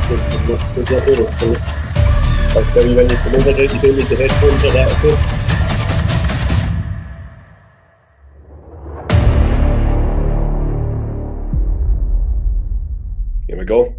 I'll tell you when you come over there, you don't need the headphones or that, okay? Here we go.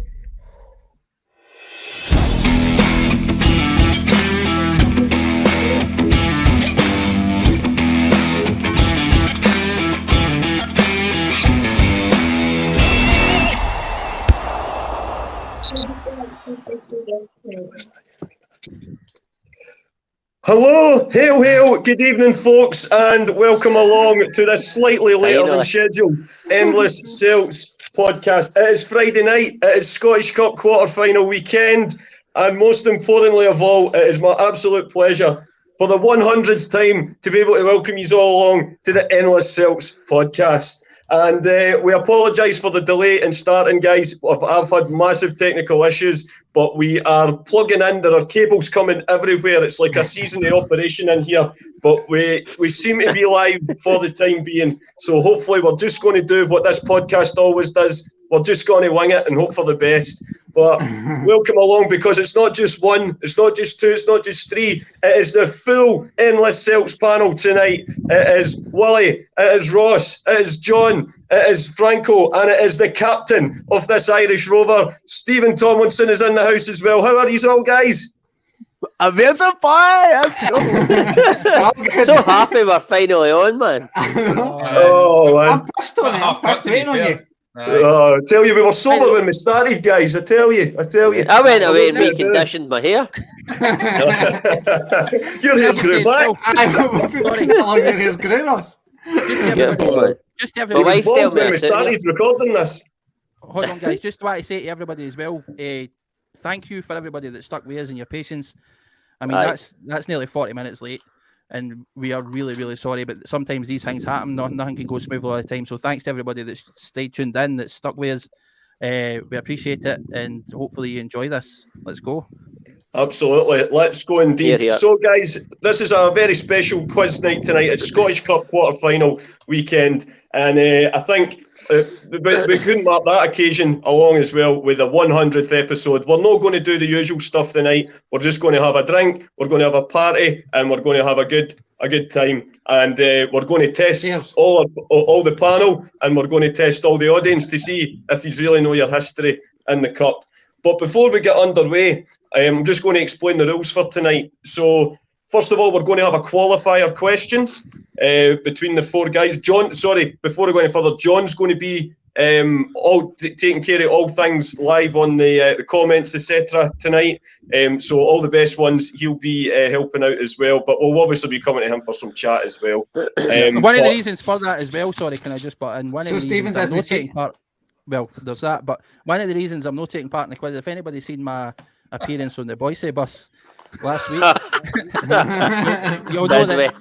Hello, hail, good evening folks, and welcome along to this slightly later than scheduled Endless Celts podcast. It is Friday night, it is Scottish Cup quarter-final weekend, and most importantly of all, it is my absolute pleasure for the 100th time to be able to welcome you all along to the Endless Celts podcast. And we apologise for the delay in starting, guys. I've had massive technical issues, but we are plugging in. There are cables coming everywhere. It's like a seasonal operation in here, but we seem to be live for the time being. So hopefully we're just going to do what this podcast always does. We're just going to wing it and hope for the best. But welcome along, because it's not just one, it's not just two, it's not just three. It is the full Endless Celts panel tonight. It is Willie, it is Ross, it is John, it is Franco, and it is the captain of this Irish rover. Stephen Tomlinson is in the house as well. How are you all, guys? Amazing, boy! Let's go. So happy we're finally on, man. Oh, man. I'm pissed waiting on you. I tell you, we were sober when we started, guys. I tell you. I went away and reconditioned my hair. Your hair's grew back. Your hair's grew, Ross. Just to everybody. My wife told me when we started recording this. Hold on, guys. Just want to say to everybody as well, thank you for everybody that stuck with us and your patience. I mean, that's nearly 40 minutes late, and we are really, really sorry, but sometimes these things happen. Nothing can go smoothly all the time. So thanks to everybody that's stayed tuned in, that's stuck with us. We appreciate it, and hopefully you enjoy this. Let's go. Absolutely. Let's go indeed. Here. So, guys, this is a very special quiz night tonight. It's Scottish Cup quarter-final weekend, and I think we couldn't mark that occasion along as well with the 100th episode. We're not going to do the usual stuff tonight. We're just going to have a drink, we're going to have a party, and we're going to have a good time. And we're going to test all the panel, and we're going to test all the audience to see if you really know your history in the cup. But before we get underway, I'm just going to explain the rules for tonight. So, first of all, we're going to have a qualifier question between the four guys. Before we go any further, John's going to be taking care of all things live on the comments, etc. tonight. So all the best ones, he'll be helping out as well. But we'll obviously be coming to him for some chat as well. One of the reasons for that as well, sorry, can I just put in? So Stephen doesn't take part. Well, there's that, but one of the reasons I'm not taking part in the quiz, if anybody's seen my appearance on the Boise bus last week, you'll know that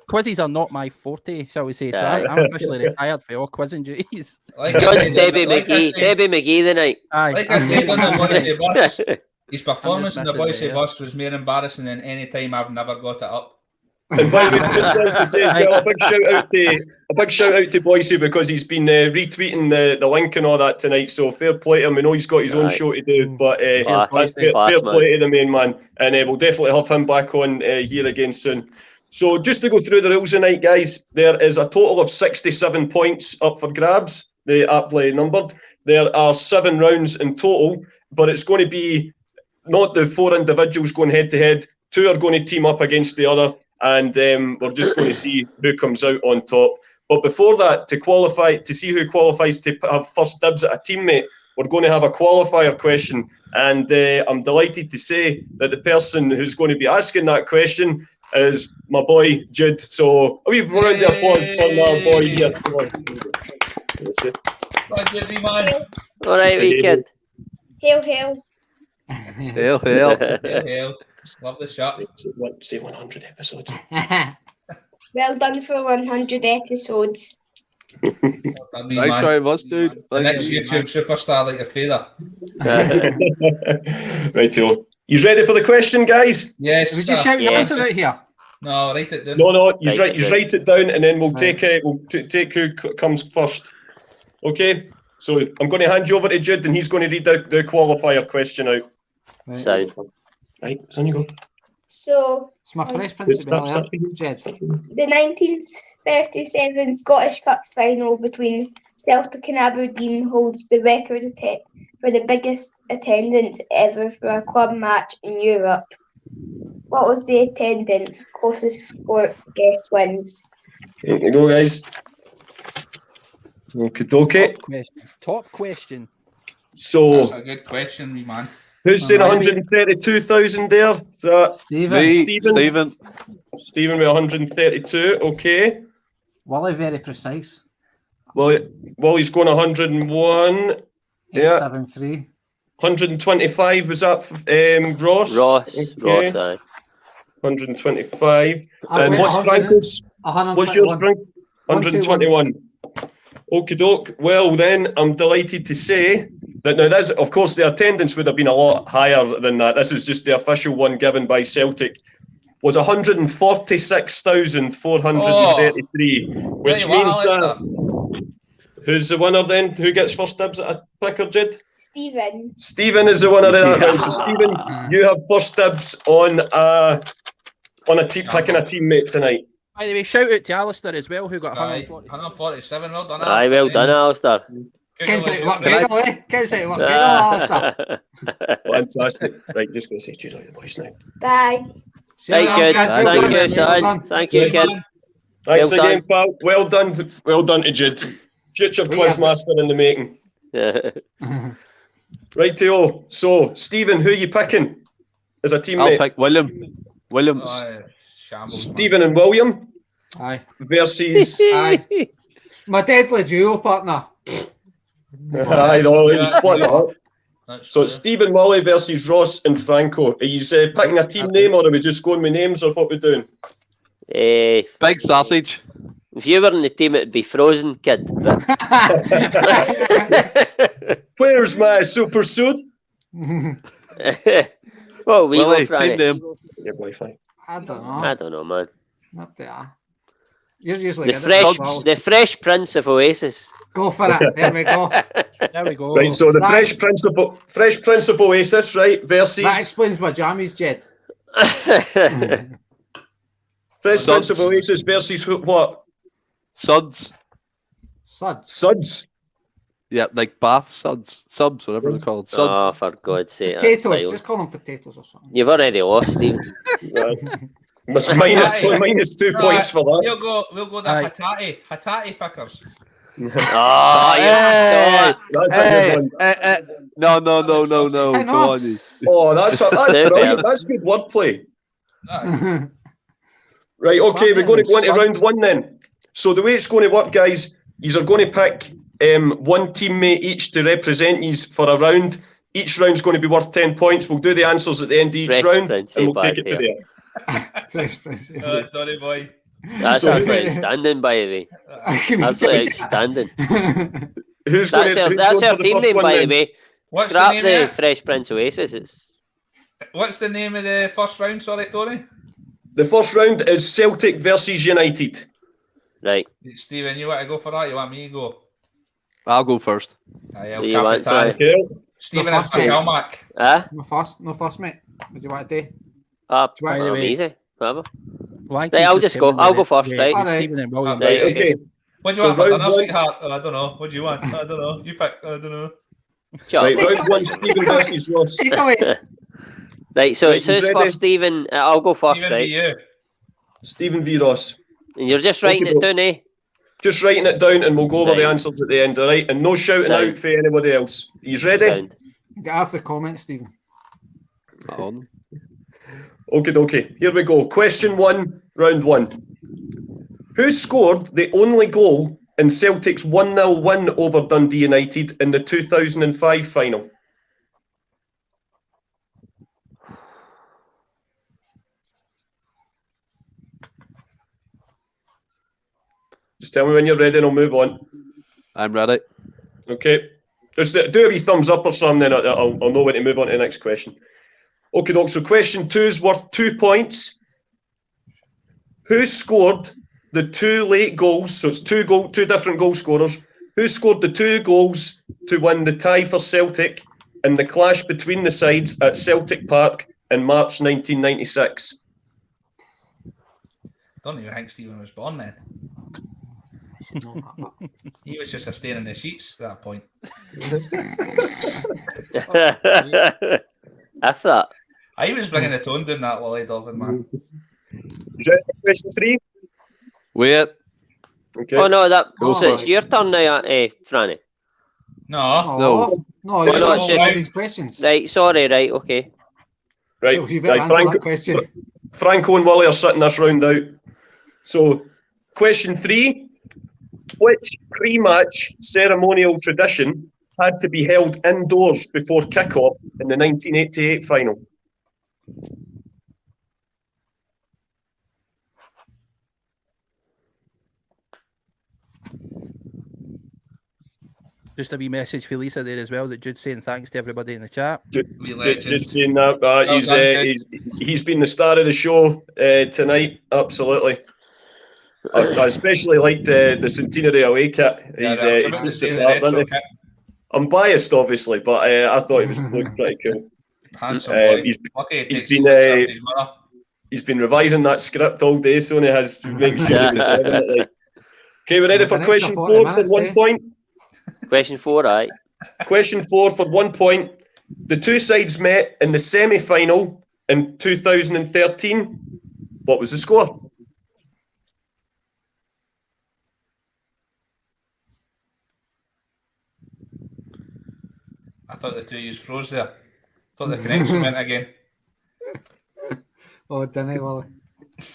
quizzes are not my forte, shall we say. So I'm officially retired for all quizzing duties. John's Debbie McGee the night. Like I said on the Boise bus, his performance on the Boise bus was more embarrassing than any time I've never got it up. And by the way, just wanted to say as well, a big shout out to Boise, because he's been retweeting the link and all that tonight. So fair play to him. We know he's got his own show to do, but fair play to the main man. And we'll definitely have him back on here again soon. So just to go through the rules tonight, guys, there is a total of 67 points up for grabs. They aptly numbered. There are 7 rounds in total, but it's going to be not the 4 individuals going head to head. 2 are going to team up against the other. And we're just going to see who comes out on top. But before that, to see who qualifies to have first dibs at a teammate, we're going to have a qualifier question. And I'm delighted to say that the person who's going to be asking that question is my boy, Jude. So a wee round of applause for my boy here. Come on. All right, wee kid. Hail. Hail. Love the shot. Say 100 episodes. Well done for 100 episodes. Thanks very much, dude. The next YouTube superstar like your father. Right, you ready for the question, guys? Yes. We just shout the answer out here. No, write it down. No, you write it down, and then we'll take who comes first. Okay. So I'm going to hand you over to Jude, and he's going to read the qualifier question out. Sound. Right, on you go. So, It's my Fresh Prince of Bel-Air, Jed. the 1937 Scottish Cup final between Celtic and Aberdeen holds the record for the biggest attendance ever for a club match in Europe. What was the attendance? Closest score guess wins. Here you go, guys. Okie dokie. Top question. So, That's a good question, wee man. who's saying 132,000 there? Is that Stephen. Stephen with 132, okay. Wally, very precise. Wally's going 101. Yeah. 873. 125, was that Ross? Ross, Okay. 125. I've And went what's 100 Franco's? What's yours, 121. Frank? 121. Okie doke. Well, then, I'm delighted to say that now, that's, of course, the attendance would have been a lot higher than that. This is just the official one given by Celtic. Was 146,433, which means that. Who's the winner then? Who gets first dibs at a picker, Jed? Stephen. Stephen is the winner of that round. So, Stephen, you have first dibs on a team picking a teammate tonight. By the way, shout out to Alistair as well, who got 147. 140. Well done. Aye, well done, Alistair. Ken's out of work, Gregor, eh? Ken's out of work, Gregor, Alistair. Fantastic. Right, just going to say cheers out the boys now. Bye. Right, good. Thank you, son. Thank you, kid. Thanks Well again, pal. Well done to Jude. Future quizmaster in the making. Righty-o. So, Stephen, who are you picking as a teammate? I'll pick William. Williams. Stephen and William Aye. versus... Aye. My deadly duo partner. Aye, no, he split it up. So it's Stephen Wally versus Ross and Franco. Are you picking a team name, or are we just going with names, or what we doing? Big sausage. If you were in the team, it'd be Frozen, kid. Where's my super suit? What we Willie, go for? team name. Your Wi-Fi. I don't know. I don't know, man. Not there. You're usually The good at fresh, that, Will. the Fresh Prince of Oasis. Go for it. There we go. There we go. Right, so the That's- Fresh Prince of Oasis, right, versus That explains my jammies, Jed. Fresh Prince of Oasis versus what? Suds. Suds. Suds. Yeah, like bath suds. Subs, whatever they're called. Suds. Oh, for God's sake. that's Potatoes. vile. Just call them potatoes or something. You've already lost, Steve. That's minus 2 points for that. We'll go the Aye. Hatati pickers. Oh, Hey! That's a Hey! good one. No. I know. Go on, you. Oh, that's There. brilliant. That's good wordplay. Aye. Right, okay, we're going to go into Suds. round one then. So the way it's going to work, guys, you are going to pick one teammate each to represent you for a round. Each round's going to be worth 10 points. We'll do the answers at the end of each Fresh round, Prince, and we'll back take it to here. there. Fresh Prince. Sorry, boy. That's So- absolutely outstanding, by the way. Absolutely outstanding. Who's That's going our, to that's our team name, by the way. What's the Scrap name the of it? Fresh Prince Oasis. It's What's the name of the first round? Sorry, Tony. The first round is Celtic versus United. right. Stephen, you want to go for that? You want me to go? I'll go first. Aye, Who you want, I'll Tony? Okay. Stephen No, is first round. McNeil. Huh? No fuss, mate. What do you want to do? Up. By the way- Easy. Whatever. Blank Right, is I'll just go. Kevin I'll go Bennett. first, right? Alright. Stephen and William. Right, Okay. What do you So want for round dinner, one- sweetheart? Oh, I don't know. What do you want? I don't know. You pick. I don't know. Sure. Right, round one, Stephen versus Ross. Take away. Right, so Right, it's who's he's ready. first, Stephen? I'll go first, Stephen, right? be you. Stephen v Ross. And you're just writing Okay, it down, eh? Just writing it down, and we'll go over the Right. answers at the end, all right? And no shouting Sound. out for anybody else. He's ready? Sound. Get off the comments, Stephen. On. Okay. Here we go. Question one, round one. Who scored the only goal in Celtic's 1-0 win over Dundee United in the 2005 final? Just tell me when you're ready and I'll move on. I'm ready. Okay. Just do a wee thumbs up or something, then I'll know when to move on to the next question. Okay, doc. So question two is worth 2 points. Who scored the two late goals? So it's two different goal scorers. Who scored the 2 goals to win the tie for Celtic in the clash between the sides at Celtic Park in March 1996? Don't even think Stephen was born then. He was just a stain in the sheets at that point. I thought. I was bringing the tone down that Lily Dolphin, man. Is that question 3? Wait. Okay. Oh no, Go so for it's it. your turn now, Franny. No. No. No, no, it's it's just- these questions. Right, sorry, right, okay. Right. So you better Right, answer that question. Franco and Willie are sitting this round out. So, question 3. Which pre-match ceremonial tradition had to be held indoors before kick-off in the 1988 final? Just a wee message for Lisa there as well that Jude's saying thanks to everybody in the chat. Just saying that. He's been the star of the show tonight. Absolutely. I especially liked the Centenary away kit. I'm biased, obviously, but I thought he was pretty cool. Handsome boy. He's been revising that script all day, so he has making sure he was doing it. Okay, we're ready for question 4 for 1 point. Question 4, right? Question 4 for 1 point. The two sides met in the semi-final in 2013. What was the score? I thought the two of you froze there. Thought the connection went again. Oh, didn't it, Willie?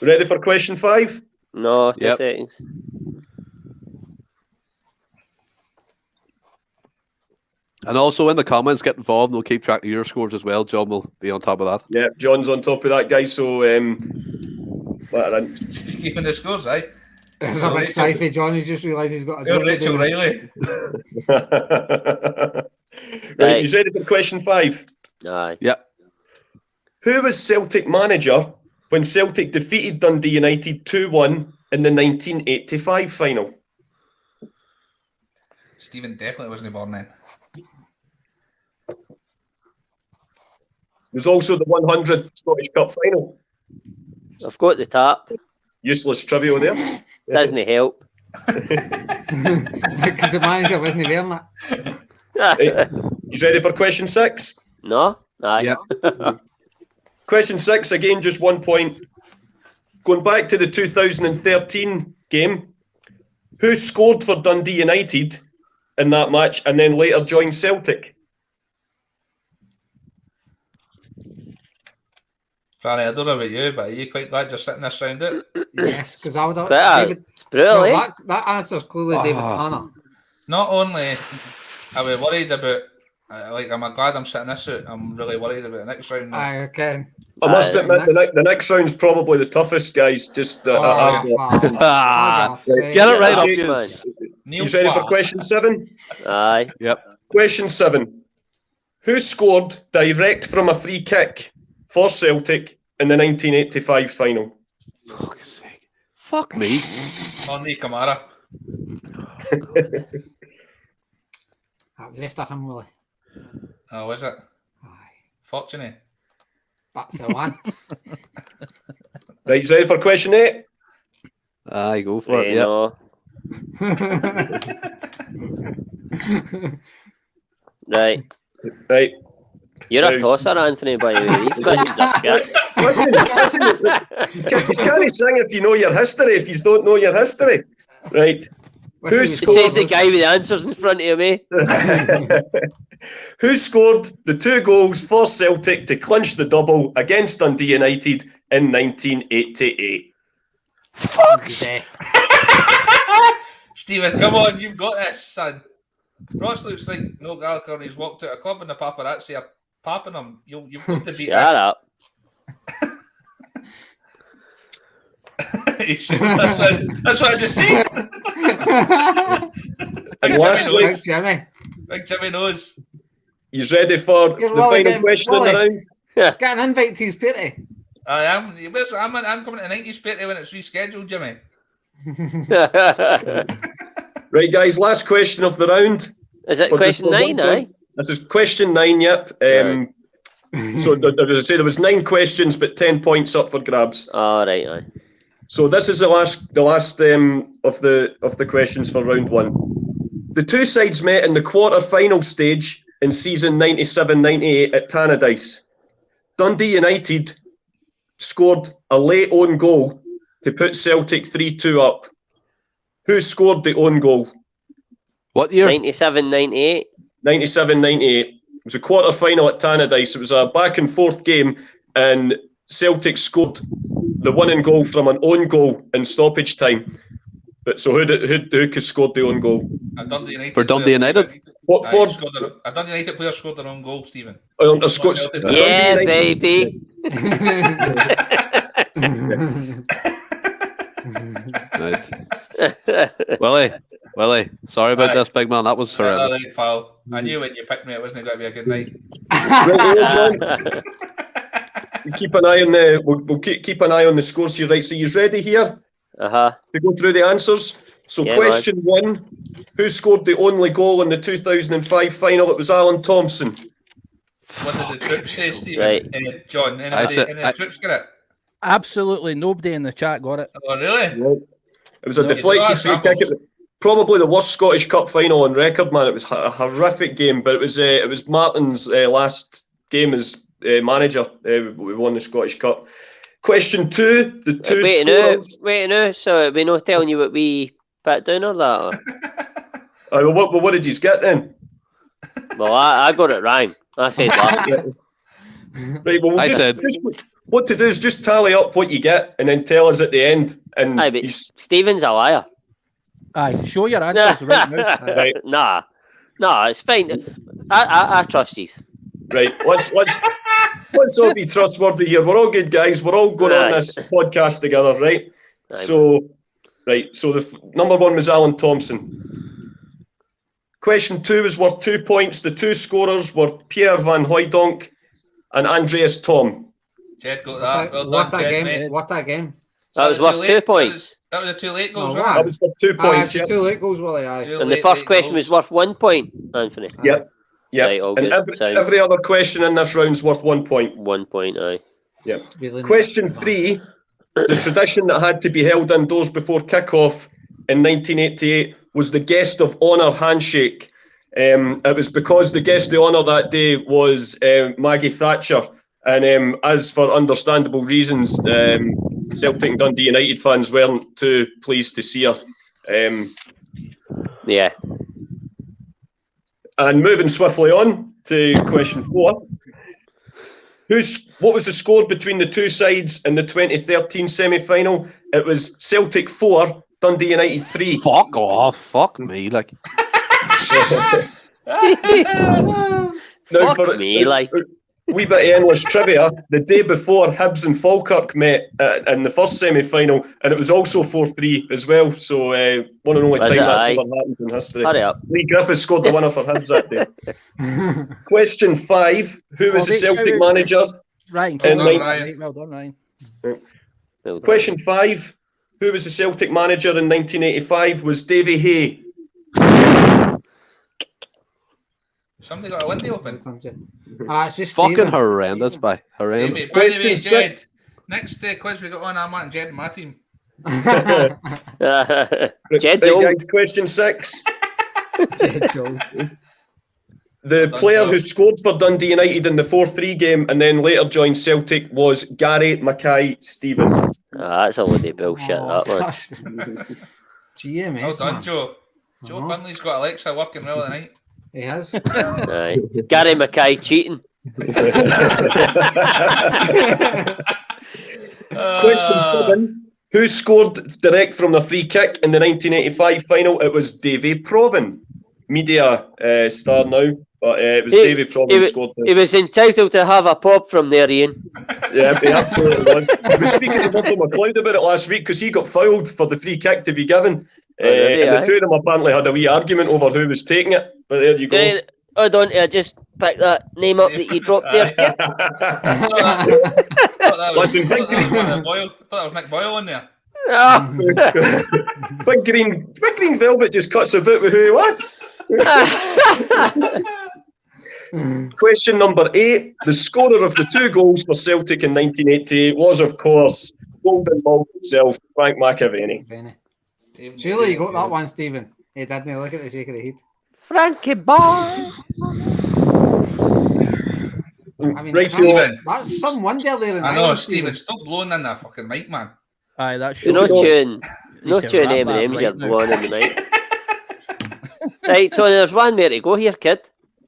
Ready for question 5? No, 2 seconds. And also in the comments, get involved. We'll keep track of your scores as well. John will be on top of that. Yeah, John's on top of that, guys. So, keeping the scores, eh? There's a big sci-fi. John has just realised he's got a job to Rachel do. Riley. Right, you ready for question 5? Aye. Yep. Who was Celtic manager when Celtic defeated Dundee United 2-1 in the 1985 final? Stephen definitely wasn't born then. There's also the 100th Scottish Cup final. I've got the tap. Useless trivia there. Doesn't help. Because the manager wasn't wearing that. Right. You ready for question 6? No? Aye. Yep. Question 6, again, just 1 point. Going back to the 2013 game, who scored for Dundee United in that match and then later joined Celtic? Franny, I don't know about you, but are you quite glad you're sitting this round it? Yes, because I would have. Better. Really? No, that answer's clearly David Hanna. Not only are we worried about, I'm glad I'm sitting this out, I'm really worried about the next round now. Aye, okay. I must admit, the next round's probably the toughest, guys. Just Get it right up, man. You ready for question 7? Aye. Yep. Question 7. Who scored direct from a free kick for Celtic in the 1985 final? Fuck's sake. Fuck me. Andy Kamara. That was after him, Willie. Oh, was it? Aye. Fortunate. That's the one. Right, you ready for question 8? Aye, go for it. Yep. No. Right. Right. You're a tosser, Anthony, by the way. These questions are shit. Listen, you can't sing if you know your history, if you don't know your history. Right. Who It says the guy with the answers in front of me. Who scored the 2 goals for Celtic to clinch the double against Dundee United in 1988? Fuck's Stephen, come on, you've got this, son. Ross looks like no Gallagher and he's walked out of a club and the paparazzi are papping him. You've got to beat Shut up. this. That's what I just said. And lastly, Big Jimmy knows. You ready for the final question in the round? Get an invite to his party. I am. I'm coming to the 90s party when it's rescheduled, Jimmy. Right, guys, last question of the round. Is it question 9, aye? This is question 9, yep. So, as I say, there was 9 questions, but 10 points up for grabs. All right, aye. So this is the last of the questions for round 1. The two sides met in the quarter-final stage in season 97-98 at Tannadice. Dundee United scored a late own goal to put Celtic 3-2 up. Who scored the own goal? What year? 97-98. 97-98. It was a quarter-final at Tannadice. It was a back-and-forth game, and Celtic scored the winning goal from an own goal in stoppage time. But so who scored the own goal? Dundee United For Dundee United? What for? A Dundee United player scored their own goal, Stephen. Yeah, baby. Right. Willie, sorry about this, big man. That was horrendous. Right, pal. I knew when you picked me, it wasn't going to be a good night. Keep an eye on we'll keep an eye on the scores here, right? So you ready here? To go through the answers. So question 1: who scored the only goal in the 2005 final? It was Alan Thompson. What did the troops say, Stephen? Right. John, any of the troops get it? Absolutely nobody in the chat got it. Oh, really? Right. It was a deflected free kick. Probably the worst Scottish Cup final on record, man. It was a horrific game, but it was Martin's last game as manager. We won the Scottish Cup. Question 2: the two scorers. Wait now. So we're not telling you what we put down or that? Or? What did you get then? Well, I got it right. I said that. Right. Well, what to do is just tally up what you get and then tell us at the end. And aye, but Stephen's a liar. Aye, show your answers right now. Right. Nah, it's fine. I trust you. Right. Let's all be trustworthy here. We're all good guys. We're all going on this podcast together, right? Aye. So the number 1 was Alan Thompson. Question 2 was worth 2 points. The two scorers were Pierre Van Hooijdonk and Andreas Thom. Jed got that. Well what done, that Jed, game? mate. What that game? That was worth 2 points. That was the 2 late goals, That was for 2 points. Yeah. 2 late goals, Willie. Aye. And the first question was worth 1 point, Anthony. Yep. Right, all and good. every other question in this round's worth 1 point. 1 point, aye. Yep. Question 3: the tradition that had to be held indoors before kick-off in 1988 was the guest of honour handshake. It was because the guest of honour that day was Maggie Thatcher. And as for understandable reasons, Celtic and Dundee United fans weren't too pleased to see her. Yeah. And moving swiftly on to question 4. What was the score between the two sides in the 2013 semi-final? It was Celtic 4, Dundee United 3. Fuck off. Fuck me. Like. Wee bit of endless trivia. The day before, Hibs and Falkirk met in the first semi-final, and it was also 4-3 as well. So one and only time that's ever happened in history. Hurry up. Lee Griffiths scored the winner for Hibs that day. Question 5: who was the Celtic manager? Ryan. Well done, Ryan. Question 5: who was the Celtic manager in 1985? Was Davy Hay. Somebody got a window open. It's just fucking Stephen. Horrendous, by horrendous. Question 6. Jed, next quiz we got on, I'm Matt and Jed and my team. Jed's old. Guys, question 6. Jed's old. The player who scored for Dundee United in the 4-3 game and then later joined Celtic was Gary Mackay-Steven. That's a load of bullshit, that one. GMS, well done, man. Joe. Joe Finley's got Alexa working well tonight. He has. Aye. Gary Mackay cheating. Question 7. Who scored direct from the free kick in the 1985 final? It was Davy Provan. Media star now, but it was Davy Provan who scored. He was entitled to have a pop from there, Ian. Yeah, he absolutely was. I was speaking to Robbie McLeod about it last week because he got fouled for the free kick to be given. And the two of them apparently had a wee argument over who was taking it. But there you go. Hold on, I just pick that name up that you dropped there. Listen, I thought that was Nick Boyle on there. Big green velvet just cuts a bit with who he wants. Question number 8. The scorer of the 2 goals for Celtic in 1988 was, of course, Golden Ball himself, Frank McAvenny. Surely you got that one, Stephen. He didn't. Look at the shake of the head. Frankie boy. I mean, Right, Stephen, that's some wonder there in I know, Ireland, Stephen. Stop blowing in that fucking mic, man. Aye, that's You're sure. not chewing. You Not can chewing wrap that M&M's. right You're now. blowing in the mic. Right, Tony. There's one more to go here, kid.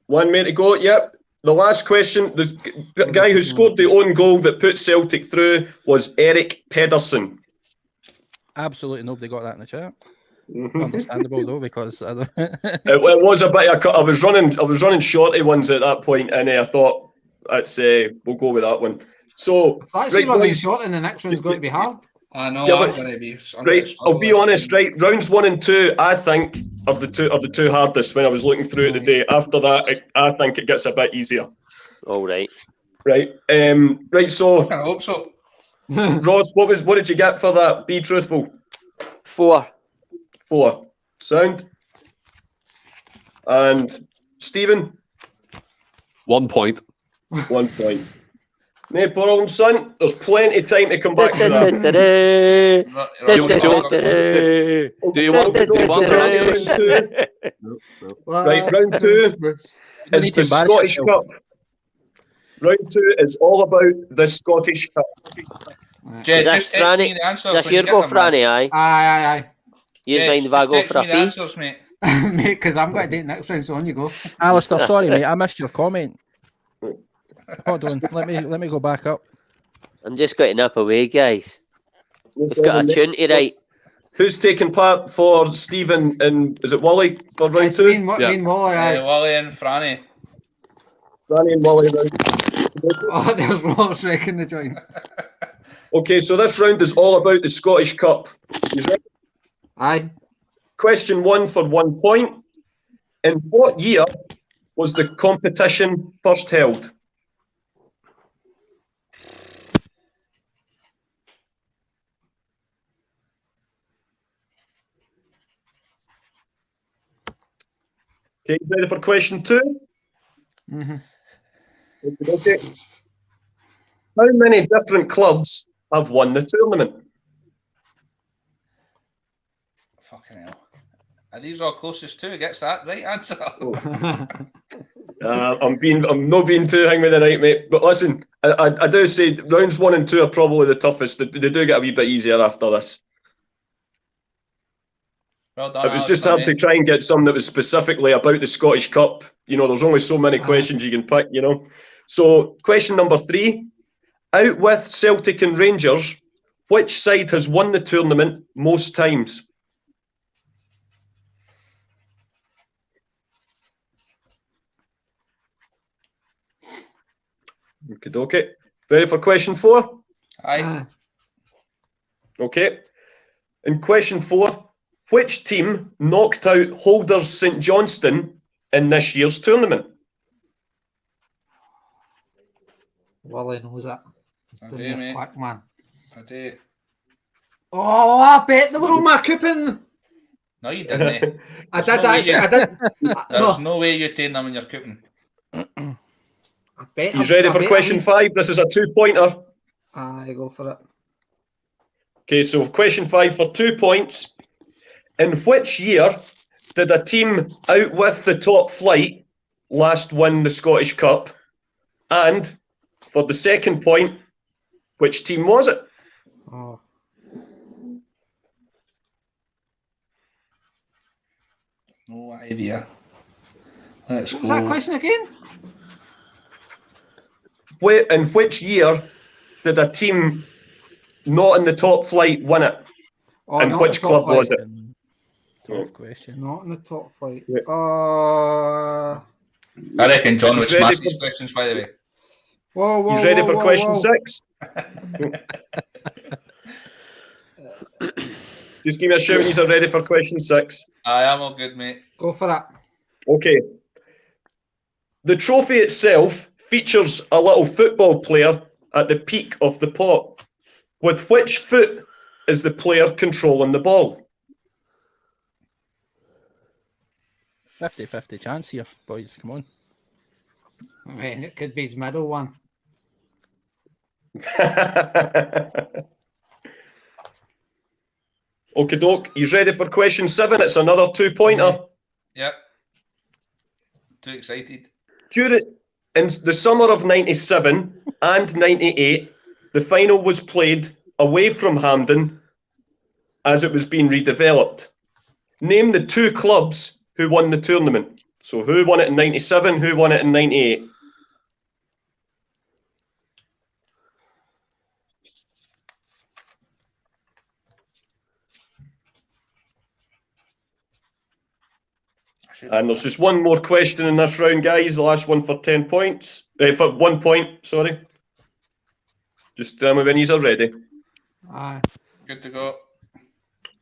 One more to go, yep. The last question, the guy who scored the own goal that put Celtic through was Eric Pedersen. Absolutely nobody got that in the chat. Understandable though, because I don't... It was a bit of a cut. I was running shorty ones at that point, and I thought, we'll go with that one. So, If that's running boys, short and the next one's going to be hard. I know. Yeah, I'm but- going to be. right, I'll be honest, right, rounds 1 and 2, I think, are the two hardest when I was looking through it today. After that, I think it gets a bit easier. All right. Right, right, so, I hope so. Ross, what did you get for that? Be truthful. 4. 4. Sound. And Stephen? 1 point. 1 point. No problem, son. There's plenty of time to come back to that. Do you want the answers? Right, round 2 is need to the embarrass Scottish yourself. Cup. Round 2 is all about the Scottish Cup. Jay, Is that just text me Franny? the answers. That's when you your get go, them, man. Franny, aye. Aye. You Jay, mind if I just go text for a me the fee? answers, mate. Mate, because I'm going to date next round, so on you go. Alistair, sorry mate, I missed your comment. Hold on, let me go back up. I'm just going to nip away, guys. We've got a tune to write. Who's taking part for Stephen and is it Wally for round It's 2? me and Wally, aye. Wally and Franny. Danny and Wally round. Oh, there's Ross wrecking the joint. Okay, so this round is all about the Scottish Cup. You ready? Aye. Question 1 for 1 point. In what year was the competition first held? Okay, ready for question 2? Okay. How many different clubs have won the tournament? Fucking hell. Are these all closest to? Gets that right answer. I'm not being too hang with the night, mate. But listen, I do say rounds 1 and 2 are probably the toughest. They do get a wee bit easier after this. Well done, It was just Alistair, hard to try and get some that was specifically about the Scottish Cup. You know, there's only so many questions you can pick, you know. So, question number 3. Out with Celtic and Rangers, which side has won the tournament most times? Okay. Ready for question 4? Aye. Okay. In question 4, which team knocked out holders St Johnstone in this year's tournament? Wally knows that. He's I doing do, the mate. quick, man. I do. Oh, I bet they were on my coupon. No, you didn't. I There's did no way actually. you- I did. There's No, no way you're taking them in your coupon. I bet. He's ready for question 5. This is a 2-pointer. Aye, go for it. Okay, so question 5 for 2 points. In which year did a team out with the top flight last win the Scottish Cup? And for the second point, which team was it? Oh. No idea. Let's What was that go. question again? In which year did a team not in the top flight win it? Oh, And not which the top club was flight. it? Tough question. Not in the top flight. Yeah. I reckon John would He's ready smash these questions, by the way. Whoa, He's ready for question whoa. 6? Just give me a shout when you're ready for question 6. I am all good, mate. Go for it. Okay. The trophy itself features a little football player at the peak of the pot. With which foot is the player controlling the ball? 50-50 chance here, boys. Come on. I mean, it could be his middle one. Okie doke. He's ready for question 7. It's another 2-pointer. Yep. Too excited. During in the summer of 97 and 98, the final was played away from Hampden as it was being redeveloped. Name the 2 clubs who won the tournament. So who won it in 97, who won it in 98? And there's just one more question in this round, guys. The last one for 10 points. For 1 point, sorry. Just tell me when he's ready. Aye. Good to go.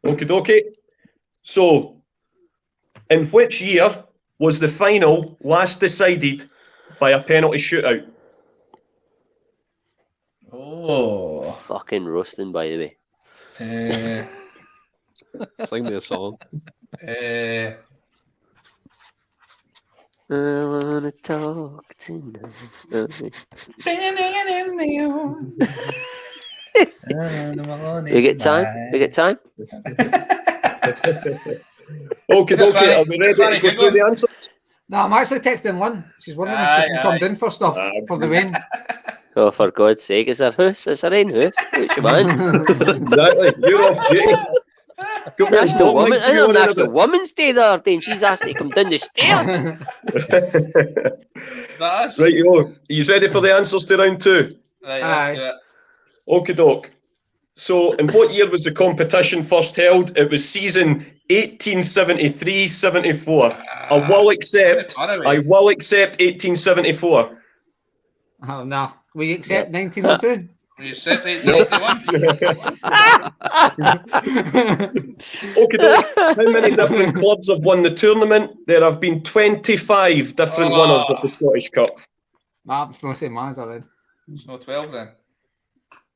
Okie dokie. So, in which year was the final last decided by a penalty shootout? Oh. Fucking roasting, by the way. Sing me a song. I wanna talk tonight. We get time? We get time? Okie dokie, are we ready to go through the answers? No, I'm actually texting Lynn. She's wondering if she can come in for stuff for the rain. Oh, for God's sake, is there hoose? Is there rain hoose? Which one? Exactly, you're off duty. National Women's Day the other day, and she's asked to come down the stairs. Right, you he's ready for the answers to round 2? Right, let's do it. Okie doke. So, in what year was the competition first held? It was season 1873-74. I will accept 1874. Oh, no. We accept 1902. We accept 1881. Okay, how many different clubs have won the tournament? There have been 25 different winners of the Scottish Cup. I'm just going to say Manza then. It's not 12 then.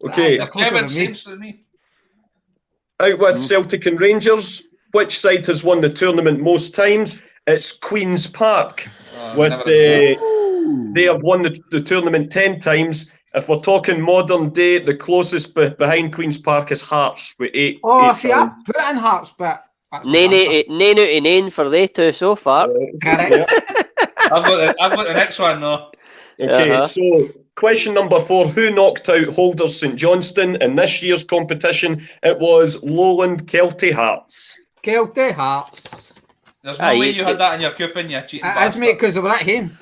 Okay. Kevin seems to me. Out with Celtic and Rangers, which side has won the tournament most times? It's Queen's Park. They have won the tournament 10 times. If we're talking modern day, the closest behind Queen's Park is Hearts with 8. Oh, see, I put in Hearts, but 9 out of 9 for they two so far. Correct. I've got the next one though. Okay, so question number 4. Who knocked out Holders St Johnstone in this year's competition? It was Lowland Kelty Hearts. Kelty Hearts. There's no way you had that in your coupon, you cheating bastard. That's mate, because they were at home.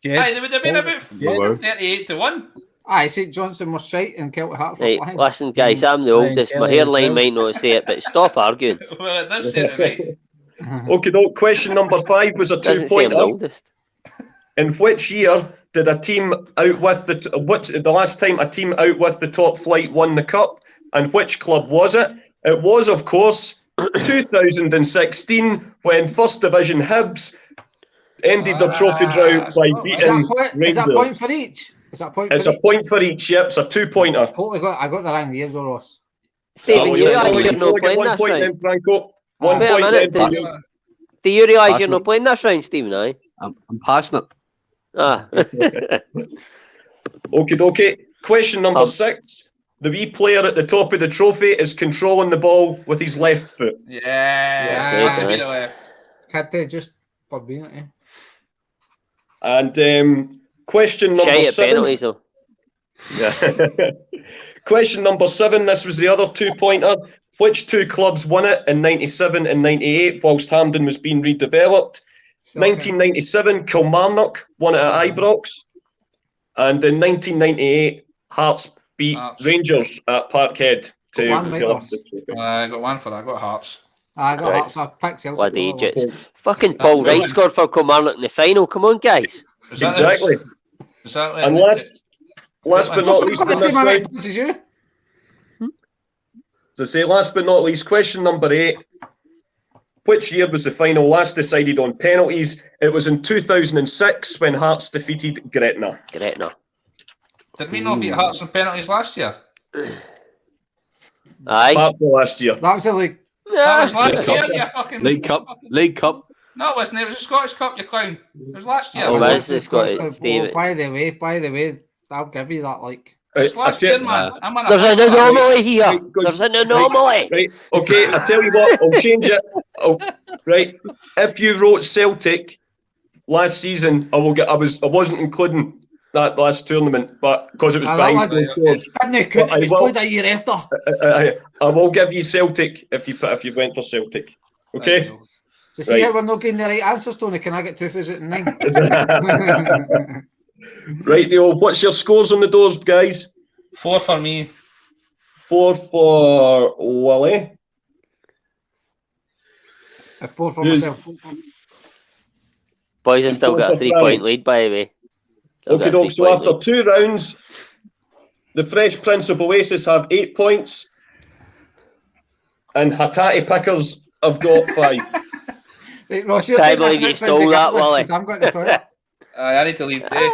Yeah. Aye, they would have been about 38-1. Aye, St Johnstone was shite and Kelty Hearts were Right, flying. listen, guys, I'm the oldest. My hairline might not say it, but stop arguing. Well, it does say it, right? Okay, no. Question number 5 was a Doesn't say I'm the 2-pointer. oldest. In which year did a team out with the last time a team out with the top flight won the cup? And which club was it? It was, of course, 2016 when First Division Hibs ended their trophy drought by beating Rangers. Is that a point for each? Is that a point for It's each? a point for each. Yep, it's a 2-pointer. I got the wrong years, Ross. Stephen, you realise you're you not get playing 1 this point round? then, Franco. 1 Wait a point minute, then. do you realise you're not playing this round, Stephen? Aye. I'm passionate. Ah. Okie dokie. Question number 6. The wee player at the top of the trophy is controlling the ball with his left foot. Yeah. Had they just for being it, And question number Shite at 7. penalties, though. Yeah. Question number 7. This was the other 2-pointer. Which 2 clubs won it in 97 and 98 whilst Hampden was being redeveloped? 1997, Kilmarnock won it at Ibrox. And in 1998, Hearts beat Rangers at Parkhead. I got one for that. I got Hearts. I got Hearts. I picked Celtic. Bloody idiots. Fucking Paul Wright scored for Kilmarnock in the final. Come on, guys. Exactly. Exactly. And last but not least in this round, this is you. as I say, last but not least, question number 8. Which year was the final last decided on penalties? It was in 2006 when Hearts defeated Gretna. Did we not beat Hearts on penalties last year? Aye. Apart from last year. That was a league. That was last year, you fucking... League Cup. No, it wasn't. It was the Scottish Cup, you clown. It was last year. Oh, That's that's the Scottish. Steve. By the way, I'll give you that. Like, It's last year, man. I'm on There's an anomaly here. Right, good. There's an anomaly. Right. Okay, I tell you what, I'll change it. Right. If you wrote Celtic last season, I wasn't including that last tournament, but because it was behind closed doors. It's played a year after. I will give you Celtic if you went for Celtic. Okay. So see how we're not getting the right answers, Tony? Can I get 2009? Right, Dio. What's your scores on the doors, guys? 4 for me. 4 for Willie. 4 for myself. Boys have still got a 3-point lead, by the way. Okay, doke. So after 2 rounds, the Fresh Prince of Oasis have 8 points, and Hatati Pickers have got 5. Right, Ross, I believe you stole that, Willie. I'm going to the toilet. I need to leave too.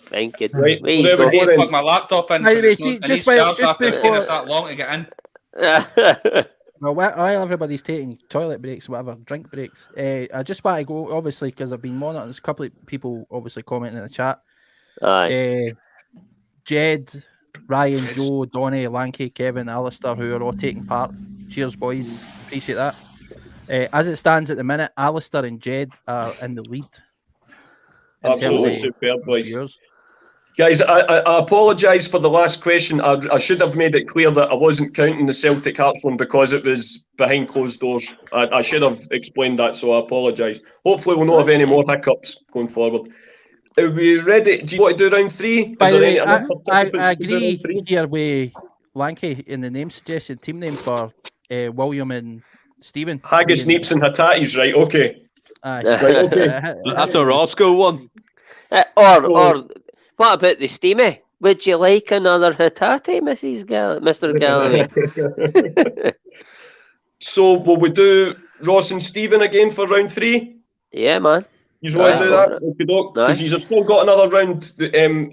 Thank you. Right, Please there we go. go. I need to plug my laptop in. By the way, It's see, not- just it needs while- charge just after it's before- taken us that long to get in. Well, while everybody's taking toilet breaks, whatever, drink breaks, I just want to go, obviously, because I've been monitoring. There's a couple of people obviously commenting in the chat. Aye. Jed, Ryan, Joe, Donny, Lanky, Kevin, Alistair, who are all taking part. Cheers, boys. Appreciate that. As it stands at the minute, Alistair and Jed are in the lead. in Absolutely terms of superb, boys. viewers. Guys, I apologise for the last question. I should have made it clear that I wasn't counting the Celtic Hearts one because it was behind closed doors. I should have explained that, so I apologise. Hopefully we'll not have any more hiccups going forward. Are we ready? Do you want to do round 3? By the way, I agree here with Lanky in the name suggestion, team name for William and Stephen. Haggis, Neeps and Hatatis, right? Okay. Aye. Right, okay. That's a Roscoe one. Or what about the Steamy? Would you like another Hatati, Mr. Galloway? So will we do Ross and Stephen again for round 3? Yeah, man. You want to do that? Aye. Because you've still got another round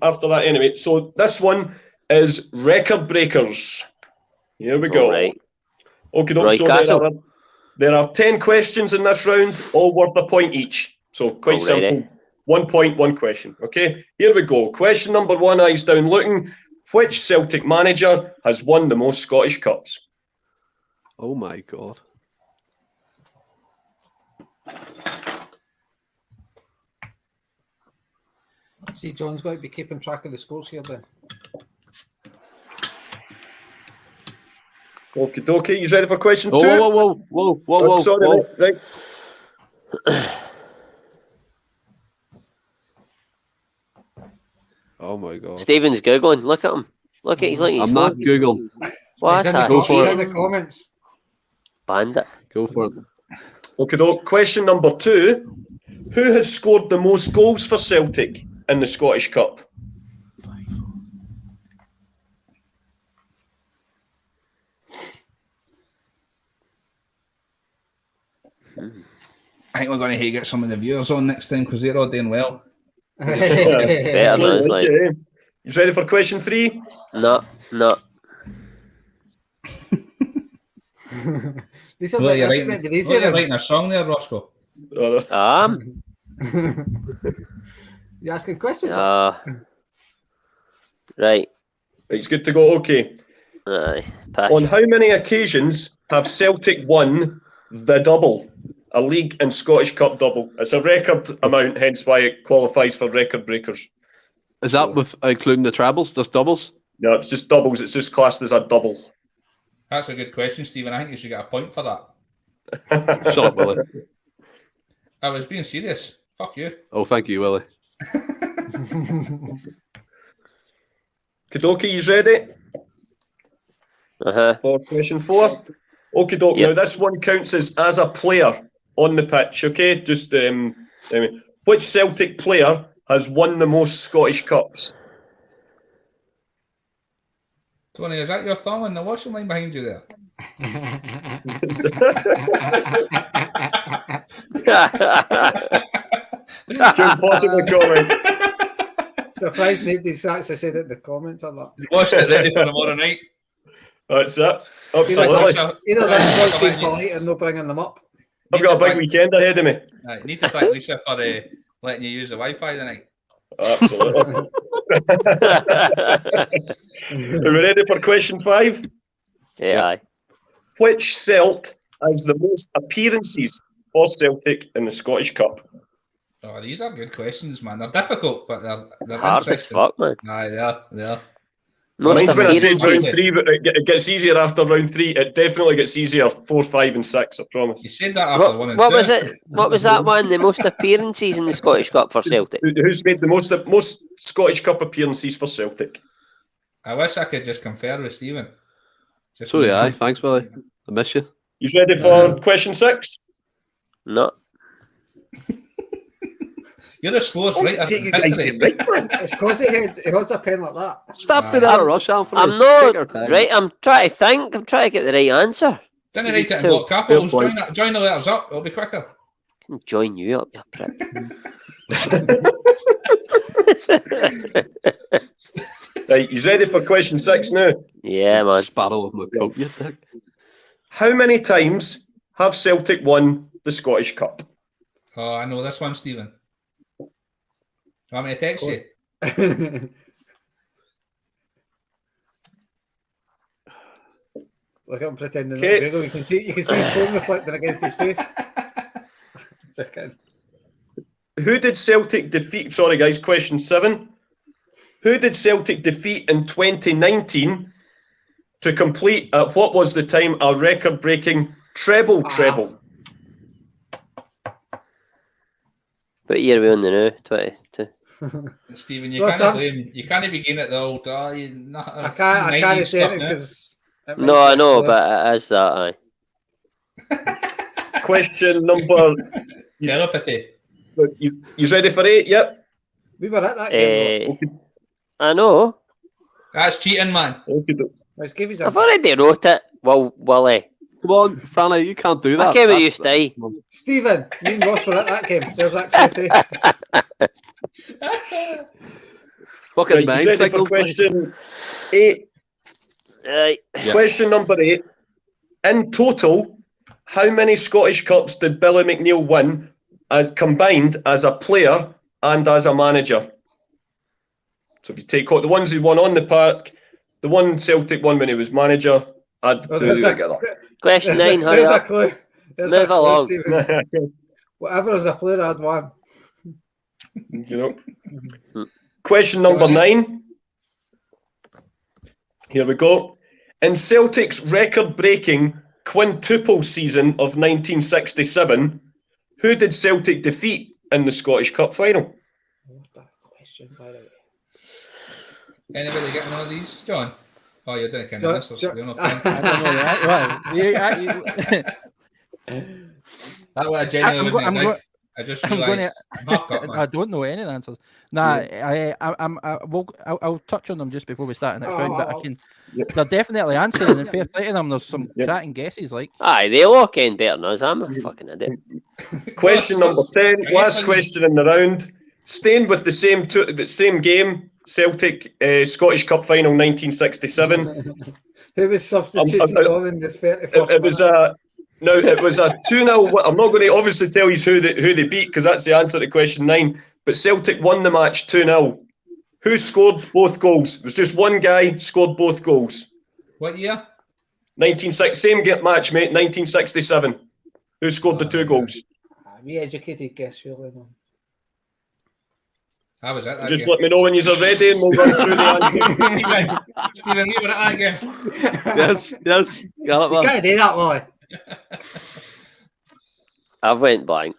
after that anyway. So this one is Record Breakers. Here we go. All right. Okay, Roy so Castle. there are 10 questions in this round, all worth a point each. So quite simple. 1 point, 1 question. Okay, here we go. Question number 1, eyes down looking. Which Celtic manager has won the most Scottish Cups? Oh my God. See, John's got to be keeping track of the scores here then. Okie dokie, you ready for question 2? Whoa. Sorry, right. Oh my God. Stephen's Googling. Look at him. Look at he's looking at his I'm not phone. Google. What He's in the, a Go for he's it. in the comments. bandit. Go for it. Okay, doke. Question number 2. Who has scored the most goals for Celtic in the Scottish Cup? I think we're going to get some of the viewers on next time because they're all doing well. Better than it's like. Okay. You ready for question 3? No. These are Well, you're the- writing, these well, are you're the- writing a song there, Roscoe. You asking questions? Right. Right, it's good to go. Okay. Aye. Pass. On how many occasions have Celtic won the double? A league and Scottish Cup double. It's a record amount, hence why it qualifies for record breakers. Is that with including the trebles, just doubles? No, it's just doubles. It's just classed as a double. That's a good question, Stephen. I think you should get a point for that. Shut up, Willie. I was being serious. Fuck you. Oh, thank you, Willie. Kadoki, you ready Uh-huh. for question 4? Okie doke. Yep. Now this one counts as a player on the pitch. Okay, just which Celtic player has won the most Scottish Cups? Tony, is that your thumb in the washing line behind you there? Couldn't possibly comment. Surprised nobody's actually said it in the comments or not. Washed it ready for tomorrow night. That's it. Absolutely. Either that Joy's being polite and not bringing them up. I've got a big weekend ahead of me. You need to thank Lisa for letting you use the Wi-Fi tonight. Absolutely. Are we ready for question 5? Yeah. Which Celt has the most appearances for Celtic in the Scottish Cup? Oh, these are good questions, man. They're difficult, but they're Hard as interesting. fuck, man. Aye, they are. Mine's when I said round 3, but it gets easier after round 3. It definitely gets easier 4, 5 and 6, I promise. You said that after 1 and 2. What was it? What was that one? The most appearances in the Scottish Cup for Celtic? Who's made the most Scottish Cup appearances for Celtic? I wish I could just confer with Stephen. So yeah, thanks, Willie. I miss you. You ready for question 6? No. You're the slowest writer. It's because he holds a pen like that. Stop being out of rush, Anthony. I'm not right. I'm trying to think. I'm trying to get the right answer. Didn't write it in block capitals. Join the letters up. It'll be quicker. Join you up, you prick. Right, you ready for question 6 now? Yeah, man. Sparrow with my coat, you dick. How many times have Celtic won the Scottish Cup? Oh, I know this one, Stephen. Want me to text you? Look at him pretending. Okay. You can see his phone reflecting against his face. Who did Celtic defeat? Sorry, guys. Question 7. Who did Celtic defeat in 2019 to complete at what was the time a record-breaking treble? What year are we on the now? 22. Stephen, you can't blame. You can't begin at the old. I can't say anything because. No, I know, but it is that. Question number. Telepathy. You ready for 8? Yep. We were at that game. I know. That's cheating, man. I've already wrote it. Well, Willie. Come on, Franny, you can't do that. I came with you, Steve. Stephen, me and Ross were at that game. There's that fucking mind ready for question 8? Right. Question number 8. In total, how many Scottish Cups did Billy Mcneil win combined as a player and as a manager? So if you take the ones he won on the park, the one Celtic won when he was manager, add 2 together. Question 9, hurry up. Move along. Whatever as a player, I'd won. You know. Question number 9. Here we go. In Celtic's record-breaking quintuple season of 1967, who did Celtic defeat in the Scottish Cup final? What that question, by the way. Anybody getting all these, John? Oh, you're doing kind of answers. You're not playing. That way I genuinely wouldn't like. I just realised I don't know any answers. Nah, I'll touch on them just before we start the next round, but I can. They're definitely answering, and fair play to them. There's some cracking guesses, like. Aye, they all ken better than us. I'm a fucking idiot. Question number 10. Last question in the round. Staying with the same game, Celtic Scottish Cup final 1967. Who was substituted on in this 31st? It was a. Now, it was a 2-0. I'm not going to obviously tell you who they beat because that's the answer to question 9. But Celtic won the match 2-0. Who scored both goals? It was just one guy scored both goals. What year? 1960. Same match, mate. 1967. Who scored the 2 goals? Me educated guess, surely, man. I was at that Just game. let me know when you're ready and we'll run through the answer. Stephen, you were at that game. Yes. Got it, man. You can't do that, Willie. I've went blank.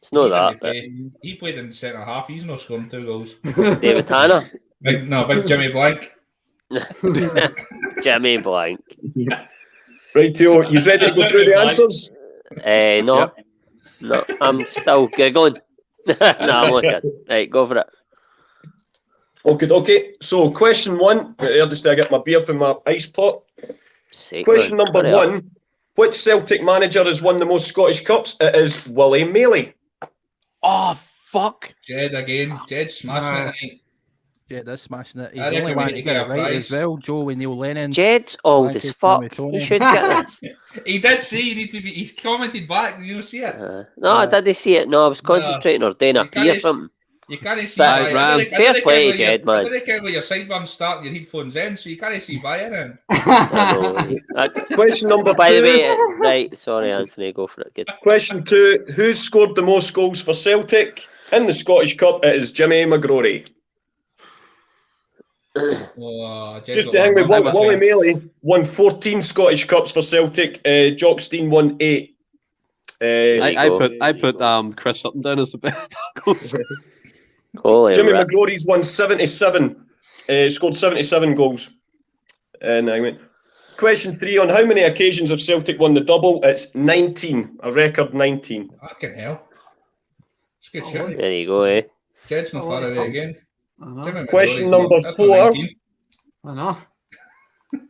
It's not that. But... He played in the centre half. He's not scoring 2 goals. David Tanner. Big Jimmy Blank. Jimmy Blank. Right, Theo, you ready to go through the answers? No. No, I'm still giggling. No, I'm looking. Right, go for it. Okay. So, question 1. I'll just get my beer from my ice pot. Question number 1. Which Celtic manager has won the most Scottish Cups? It is Willie Maley. Oh, fuck. Jed again. Jed smashing it. Jed is smashing it. He's I the only reckon we one need to to get get it a right prize. as well. Joe with Neil Lennon. Jed's old Thank as you, fuck. Tony. He should get this. He did say you need to be. He commented back. Did you see it? No, I didn't see it. No, I was concentrating or doing a You pee or can't- something. You can't see But- by it. Ram. Fair play, Jed, man. I don't care where your sideburns start, your headphones in, so you can't see by it. Question number By the 2. way, right, sorry, Anthony, go for it. Good. Question 2. Who's scored the most goals for Celtic in the Scottish Cup? It is Jimmy McGrory. Oh, Just to hang with Wally Maley won 14 Scottish Cups for Celtic. Jock Stein won 8. I put Chris Sutton down as the best. Holy Jimmy rip. McGrory's won 77. Scored 77 goals. And I went. Question 3. On how many occasions have Celtic won the double? It's 19. A record 19. Fucking hell. It's good shit. There you go, eh? Jed's not far away again. Question number 4. I know.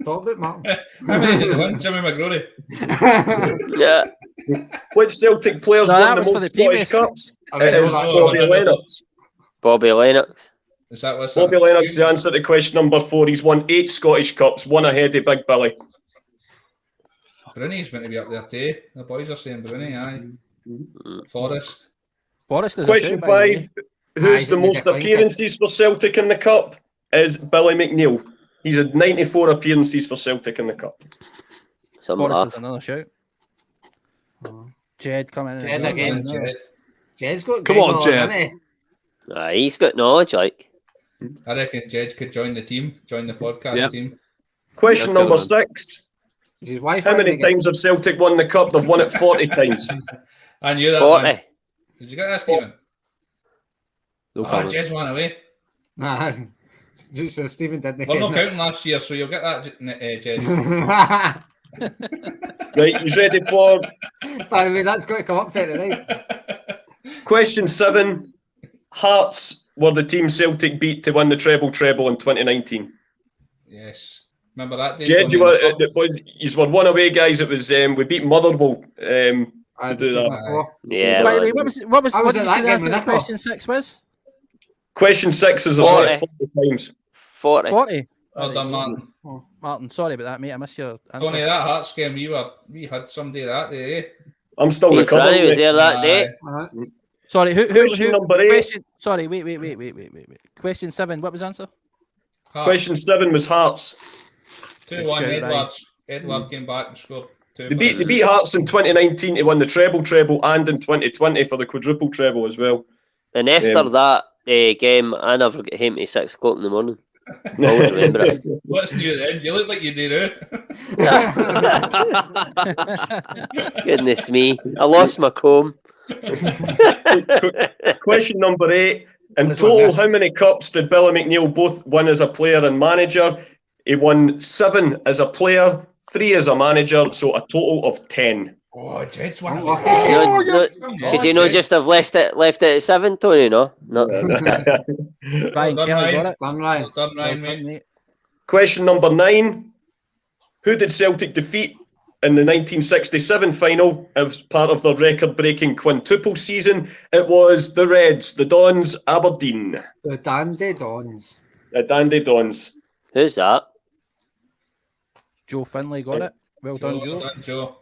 Talk about Martin. How many did they win? Jimmy McGrory. Yeah. Which Celtic players No, that won the was most for the Scottish previous- Cups? I It know is that. Bobby Lennox. Bobby Lennox. Is that what's Bobby Lennox is the answer to question number 4. He's won 8 Scottish Cups, one ahead of Big Billy. Brunei's meant to be up there too. The boys are saying Brunei, aye. Forest. Forrest is Question a shout, by the 5. way. Who's Aye, the didn't most get played. appearances for Celtic in the Cup? Is Billy Mcneil. He's had 94 appearances for Celtic in the Cup. Something like Forrest that. is another shout. Jed coming in. Jed again. Jed. Jed's got Come on, Gregor, Jed. hasn't he? He's got knowledge, like. I reckon Jed could join the team, join the podcast Yep. team. Question That's number good, 6. Is his wife How many running again? times have Celtic won the Cup? They've won it 40 times. I knew that 40. one. Did you get that, Stephen? No Oh, problem. Jed's one away. Nah. So Stephen didn't We're not get counting last year, so you'll get that, Jed. it. Right, he's ready for By the way, that's got to come up for tonight. question 7. Hearts were the team Celtic beat to win the treble in 2019. Yes. Remember that day? Jed, you Tony? were one away, guys. It was we beat Motherwell to do that. Yeah. By the man. way, what I was did at you that say the game answer with to Nicola. question 6 was? Question 6 is about 40 times. 40. 40. Well done, Martin. Oh, Martin, sorry about that, mate. I missed your answer. Tony, that Hearts game, we had somebody that day, eh? I'm still Hey, recovering. Franny was mate. there that day. Sorry, who Question number 8. question, sorry, wait. Question 7, what was the answer? Hearts. Question 7 was Hearts. 2-1 Shout, Edwards. Edwards came back and scored 2. They beat Hearts in 2019 to win the treble and in 2020 for the quadruple treble as well. And after that game, I never get home to 6 o'clock in the morning. I always remember it. What's new then? You look like you do now. Goodness me. I lost my comb. Question number 8. In This one total, there. how many cups did Billy Mcneil both win as a player and manager? He won 7 as a player, 3 as a manager, so a total of 10. Oh, Jed's one. Could you not just have left it at 7, Tony? No. Ryan done, Kelly Ryan. got it. Done right. Well done, Ryan, Well done, mate. mate. Question number 9. Who did Celtic defeat in the 1967 final as part of their record-breaking quintuple season? It was the Reds, the Dons, Aberdeen. The Dandy Dons. The Dandy Dons. Who's that? Joe Finlay got it. Well done, Joe. Well done, Joe.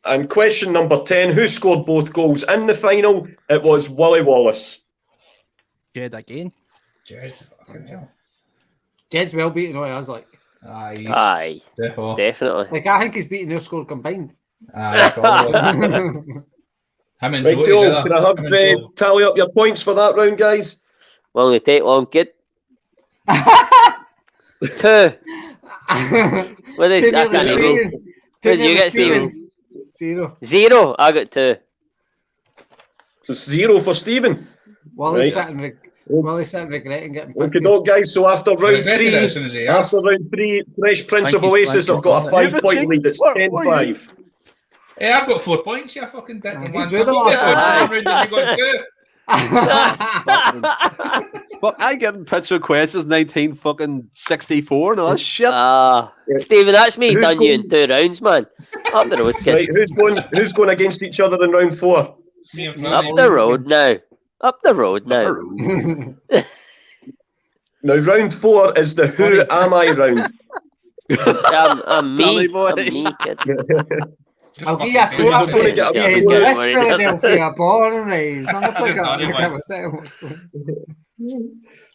And question number 10. Who scored both goals in the final? It was Willie Wallace. Jed again. Jed. Fucking hell. Jed's well beaten all us, like. Aye. Aye, Defo. definitely. Like, I think he's beaten their score combined. Aye, probably. Him and Right, Joe Joe, together. can I have Him and Joe. tally up your points for that round, guys? Will only take long. Good. 2. What is I can't even. What did you get, Stephen? 0. 0. I got 2. So 0 for Stephen. Wally's Right. sitting regretting getting Okay, picked. no, guys. So after round Regretted it as 3, soon as he asked. after round 3, Fresh Prince Thank of you, Oasis thank have got a you. 5-point lead. It's What 10-5. Hey, I've got 4 points, you fucking dick. Aye, Man. you drew the last I've got one. round and you got 2. Fuck, I getting picture questions 1964 and all that shit. Stephen, that's me Who's done you in going- 2 rounds, man. Up the road, kid. Right, who's going against each other in round 4? Me and Up Franny. the road now. Up the road now. Now, round 4 is the Who Am I round. I'm me. I'm me, kid. I'll give you a clue. I'm going to get a Yeah, clue. West Philadelphia born and raised. I'm not like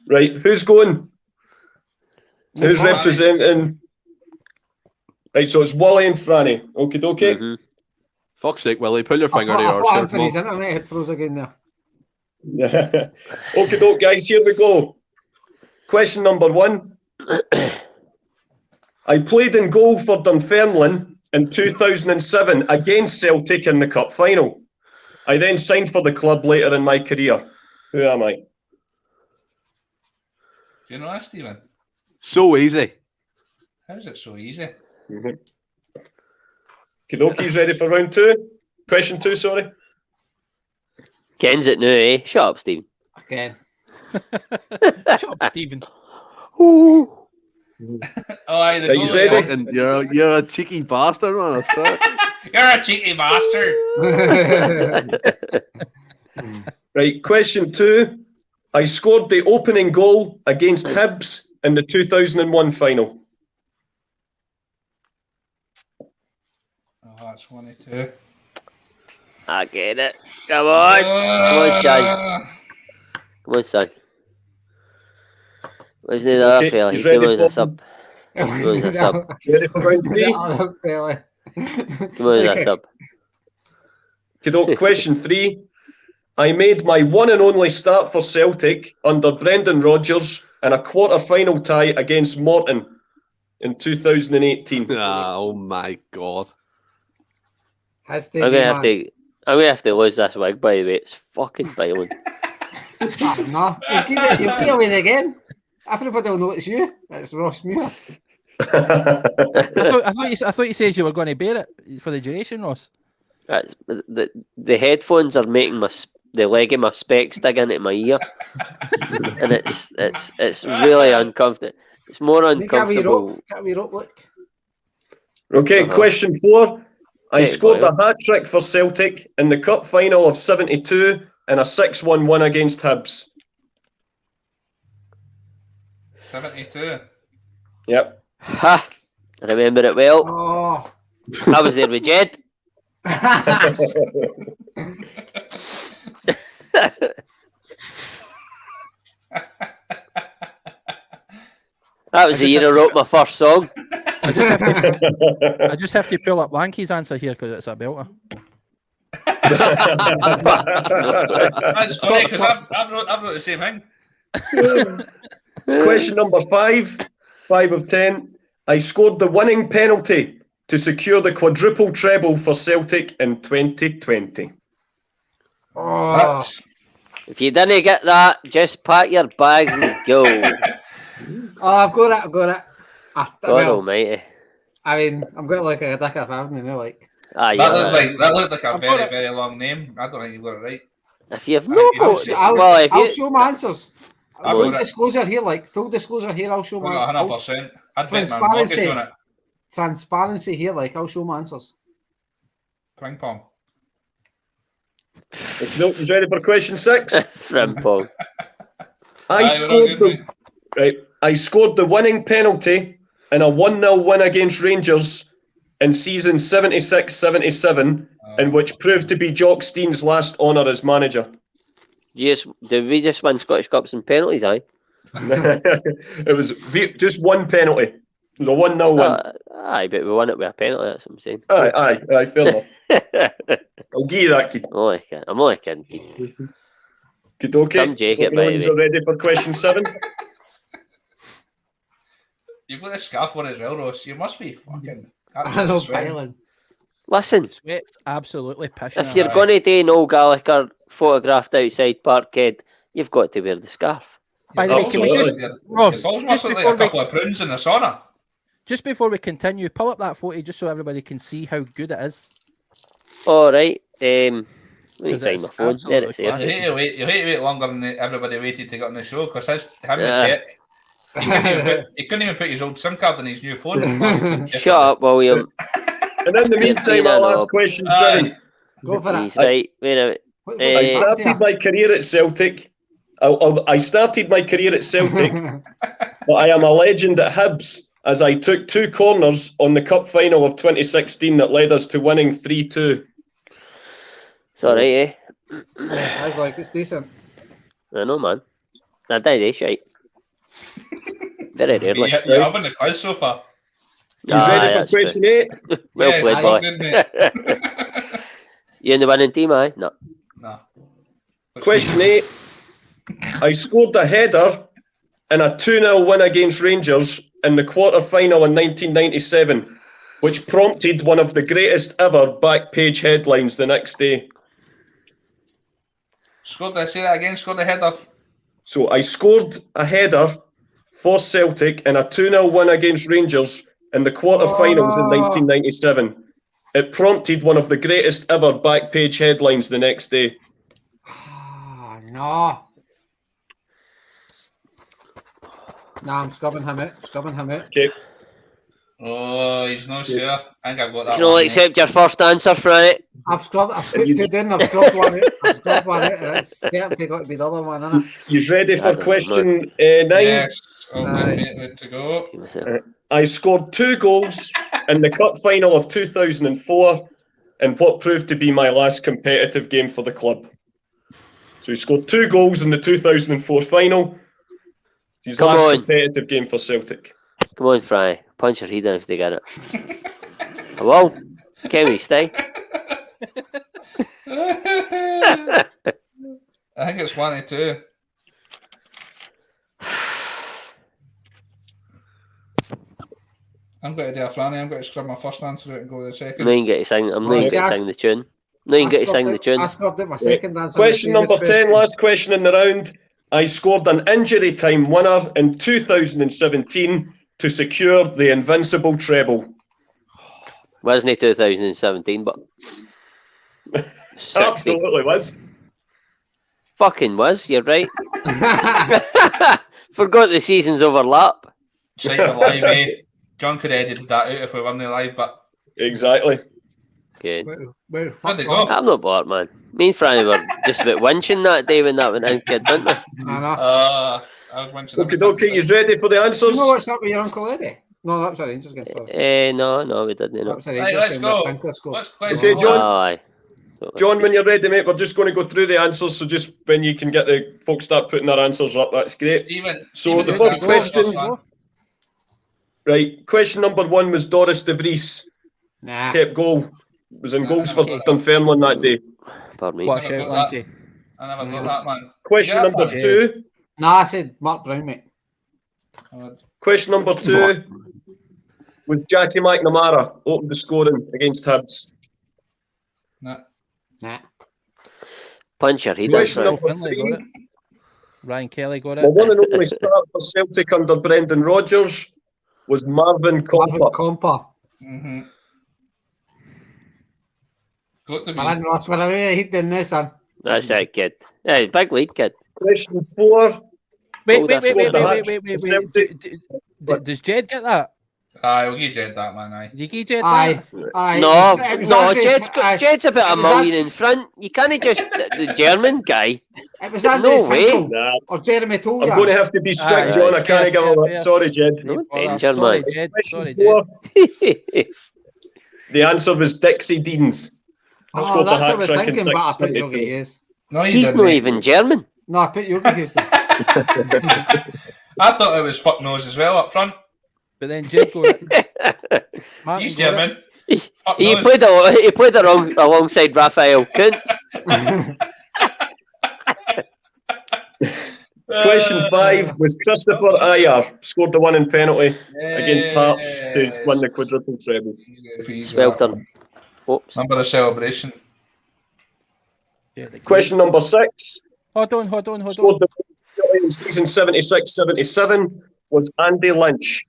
Right, who's going? Who's representing? Right, so it's Wally and Franny. Okie dokie. Mm-hmm. Fuck's sake, Willie, pull your finger to I yours. thought Anthony's internet had froze again there. Okie doke, guys, here we go. Question number 1. I played in goal for Dunfermline in 2007 against Celtic in the cup final. I then signed for the club later in my career. Who am I? Do you know that, Stephen? So easy. How's it so easy? Kidoki's ready for round 2? Question 2, sorry. Ken's it now, eh? Shut up, Steve. Again. Shut up, Stephen. Oh, aye, the Are you goalie, ready? Fucking, you're a cheeky bastard, man. I swear. You're a cheeky bastard. Right, question 2. I scored the opening goal against Hibs in the 2001 final. Oh, that's 22. I get it. Come on. Come on, son. Come on, son. Wasn't it the other fella? He came as a sub. Come on, as a sub. Ready for round 3? Come on, as a sub. Kiddo, question 3. I made my one and only start for Celtic under Brendan Rodgers in a quarter-final tie against Morton in 2018. Oh my god. I'm gonna have to lose this wig, by the way. It's fucking violent. No, you'll get away again. Everybody will know it's you. It's Ross Muir. I thought you said you were going to bear it for the duration, Ross. The headphones are making the leg of my specs dig into my ear, and it's really uncomfortable. It's more uncomfortable. Can't we rope, look? Okay, question 4. I scored a hat-trick for Celtic in the cup final of 72 and a 6-1 win against Hibs. 72. Yep. Ha! I remember it well. Oh. I was there with Jed. That was the year I wrote my first song. I just have to pull up Lanky's answer here because it's a belter. That's funny because I've wrote the same thing. Question number 5. 5 of 10. I scored the winning penalty to secure the quadruple treble for Celtic in 2020. Oh. If you didn't get that, just pack your bags and go. Oh, I've got it. God almighty. I mean, I'm going to look like a dick if I haven't, you know, like. Ah, That looked like a very, very long name. I don't think you got it right. If you've I'll show my answers. Full it. disclosure here, I'll show my 100%. I'd bet my mortgage on it. Transparency here, like, I'll show my answers. Ping pong. Milton's ready for question 6. Frimpong. I scored the winning penalty in a 1-0 win against Rangers in season 76-77, in which proved to be Jock Stein's last honour as manager. Did we just win Scottish Cups and penalties, aye? It was just one penalty. It was a 1-0 win. Aye, but we won it with a penalty, that's what I'm saying. Aye, fair enough. I'll give you that, kid. I'm only kidding, kid. Good, okay. So everyone's ready for question 7? You've got a scarf on as well, Ross. You must be fucking... I know, Byron. Listen, Sweat's absolutely pissing. if you're going to do Noel Gallagher photographed outside Parkhead, you've got to wear the scarf. By the way, can we just, Ross, just like a couple of prunes in the sauna. Just before we continue, pull up that photo just so everybody can see how good it is. All right. Let me find my phone. There it's here. You hate to wait longer than everybody waited to get on the show because him and Jack. He couldn't even put his old SIM card in his new phone. Shut up, William. And in the meantime, I'll ask question 7. Go for it. He's right. Wait a minute. I started my career at Celtic I started my career at Celtic, but I am a legend at Hibs as I took 2 corners on the cup final of 2016 that led us to winning 3-2. It's alright, eh? I was like, it's decent. I know, man. I did, eh, shite. Very rarely. You're having the quiz so far. You ready for question 8? Well Yes, played, all boy. good, mate. You in the winning team, aye? No. No. Question 8. I scored a header in a 2-0 win against Rangers in the quarter-final in 1997, which prompted one of the greatest ever back-page headlines the next day. Say that again. Scored the header. So I scored a header for Celtic in a 2-0 win against Rangers in the quarter-finals in 1997. It prompted one of the greatest ever back-page headlines the next day. No. Nah, I'm scrubbing him out. Okay. Oh, he's not sure. I think I've got that. You know, one, accept your first answer, Frank. I've put 2 in, I've scrubbed one out, and it's certainly got to be the other one, isn't it? You ready for question 9? Yes. Okay, ready to go. I scored 2 goals in the cup final of 2004 in what proved to be my last competitive game for the club. So he scored 2 goals in the 2004 final. His last competitive game for Celtic. Come on, Fry. Punch your head in if they get it. Hello? Can we stay? I think it's 1 or 2. I'm going to do a Franny. I'm going to scrub my first answer out and go to the second. No, you get to sing. I'm not going to sing the tune. No, you get to sing the tune. I scrubbed out my second answer. Question number 10, last question in the round. I scored an injury time winner in 2017 to secure the invincible treble. Wasn't it 2017, but... Absolutely was. Fucking was, you're right. Forgot the seasons overlap. Right, we're live, eh? John could have edited that out if we weren't live, but... Exactly. Okay. Where'd they go? I'm not bored, man. Me and Franny were just about winching that day when that went in, kid, didn't we? I know. I was winching. Okay, you ready for the answers? You know what's up with your Uncle Eddie? No, that was a Rangers game. Sorry. No, we didn't. That No. was a Rangers Let's game. go. Let's go. What's question? Okay, John. Aye. John, when you're ready, mate, we're just going to go through the answers. So just when you can get the folks start putting their answers up, that's great. So the first question, right? Question number 1 was Doris de Vries. Nah. Kept goal. Was in goals for Dunfermline that day. Pardon me. Flash out, Lanky. I never got that, man. Question number 2. Nah, I said Mark Brown, mate. Question number 2 was Jackie McNamara opened the scoring against Hibs. Nah. Punch your head. Question Right. number Finlay got 3. it. Ryan Kelly got The it. one and only start for Celtic under Brendan Rodgers was Marvin Compa. Compa. Mm-hmm. Got to be. Man, Ross, what are we hitting this, son? That's it, kid. Yeah, big lead, kid. Question 4. Wait. Does Jed get that? Aye, we'll give Jed that, man. Aye. Did you give Jed Aye. that? Aye. No, It was no, Andres- Jed's about it a was million Andres- in front. You can't just the German guy. It was Andres No way. Hinkle Nah, or Jeremy Toya. I'm going to have to be strict, John. I can't give a lip. Sorry, Jed. No Oh, danger, sorry, man. Jed. Sorry, Question Jed. 4. The answer was Dixie Deans. Oh, Scored the that's what I was hat-trick in thinking, but I put 6-72. Yogi Hayes. No, you He's didn't. not mate. even German. No, I put Yogi Hayes. I thought it was fuck nose as well up front. But then Jed got it. Martin He's got German. He Fuck nose. played alongside Raphael Kuntz. Question 5 was Christopher Ayer scored the winning penalty against Hearts to win the quadruple treble. Sweltern. Oops. Remember the celebration. Question number 6. Hold on. Scored the penalty in season 76-77 was Andy Lynch.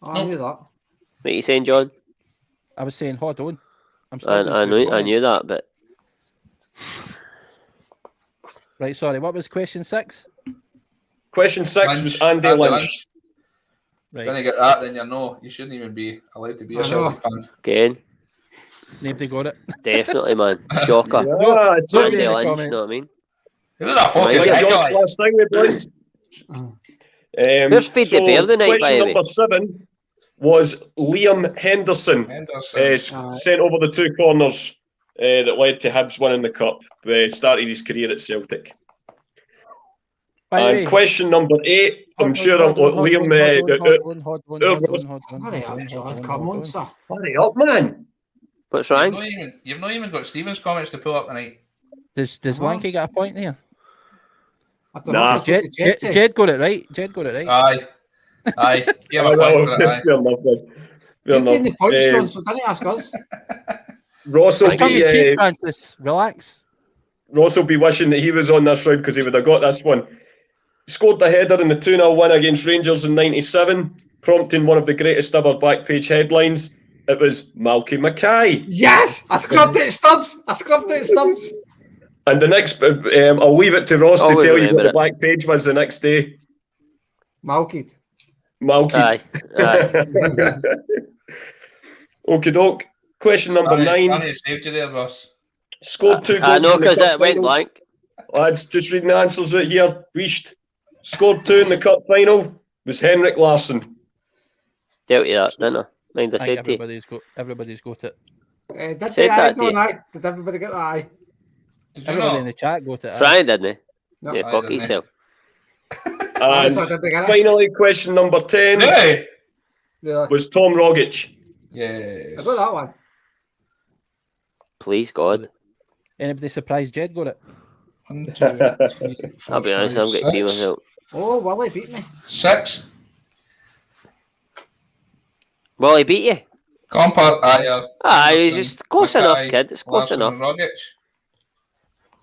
Oh, I knew that. What are you saying, John? I was saying, hold on. I knew that, but Right, sorry. What was question 6? Question 6 was Andy Lynch. Right. Didn't get that, then you shouldn't even be allowed to be a I know. Celtic fan. again, Nobody got it. definitely, man. Shocker. Yeah, it's No, Andy no, Lynch, comment. you know what I mean? Who the fuck Right, is Right, that George, guy? last thing we boys. Where's Feed the Bear the night, by question the way? number 7 was Liam Henderson. Henderson. Sent over the 2 corners that led to Hibs winning the cup. Started his career at Celtic. By the And way, question number 8, I'm sure Liam. Hurry up, John. Come on, sir. Hurry up, man. What's wrong? You've not even got Stephen's comments to pull up tonight. Does Lanky get a point here? I don't Nah. know. Jed, Jed got it right. Jed got it right. Aye. Give Oh, a point for it, aye. fair enough, man. Fair you're getting the enough. points, John, so don't ask us. Ross will Tongue in be cheek, Francis. Relax. wishing that he was on this round because he would have got this one. Scored the header in the 2-0 win against Rangers in '97, prompting one of the greatest ever back page headlines. It was Malky Mackay. Yes! I scrubbed it, Stubbs! And the next, I'll leave it to Ross to Always tell you what remember the back page was the next day. Malky. Malky. Aye. Okie doke. Question number 9. Funny saved you there, Ross. Scored 2 goals. I know in the because cup it went final. blank. Lads, just reading the answers out here. Weisht. Scored 2 in the cup final. Was Henrik Larsson. Dealt you that, didn't I? Mind I I think said to you. everybody's got it. Did Said they that, John? yeah. Aye? Did everybody get that? Aye. Did you Everybody know? in the chat got it. Brian didn't No. he? Yeah, I fuck didn't. yourself. And So did they get it? finally, question number 10 Really? Really? was Tom Rogic. Yes. I got that one. Please, God. Anybody surprised Jed got it? 1, 2, 3, 4, I'll be honest, 5, I'm getting beat 6. myself. Oh, Willie beat me. 6. Well, he beat you. Compart, Ayer. Ah, he's Henderson, just close Mackay, enough, kid. It's close Larsson enough. and Rogic.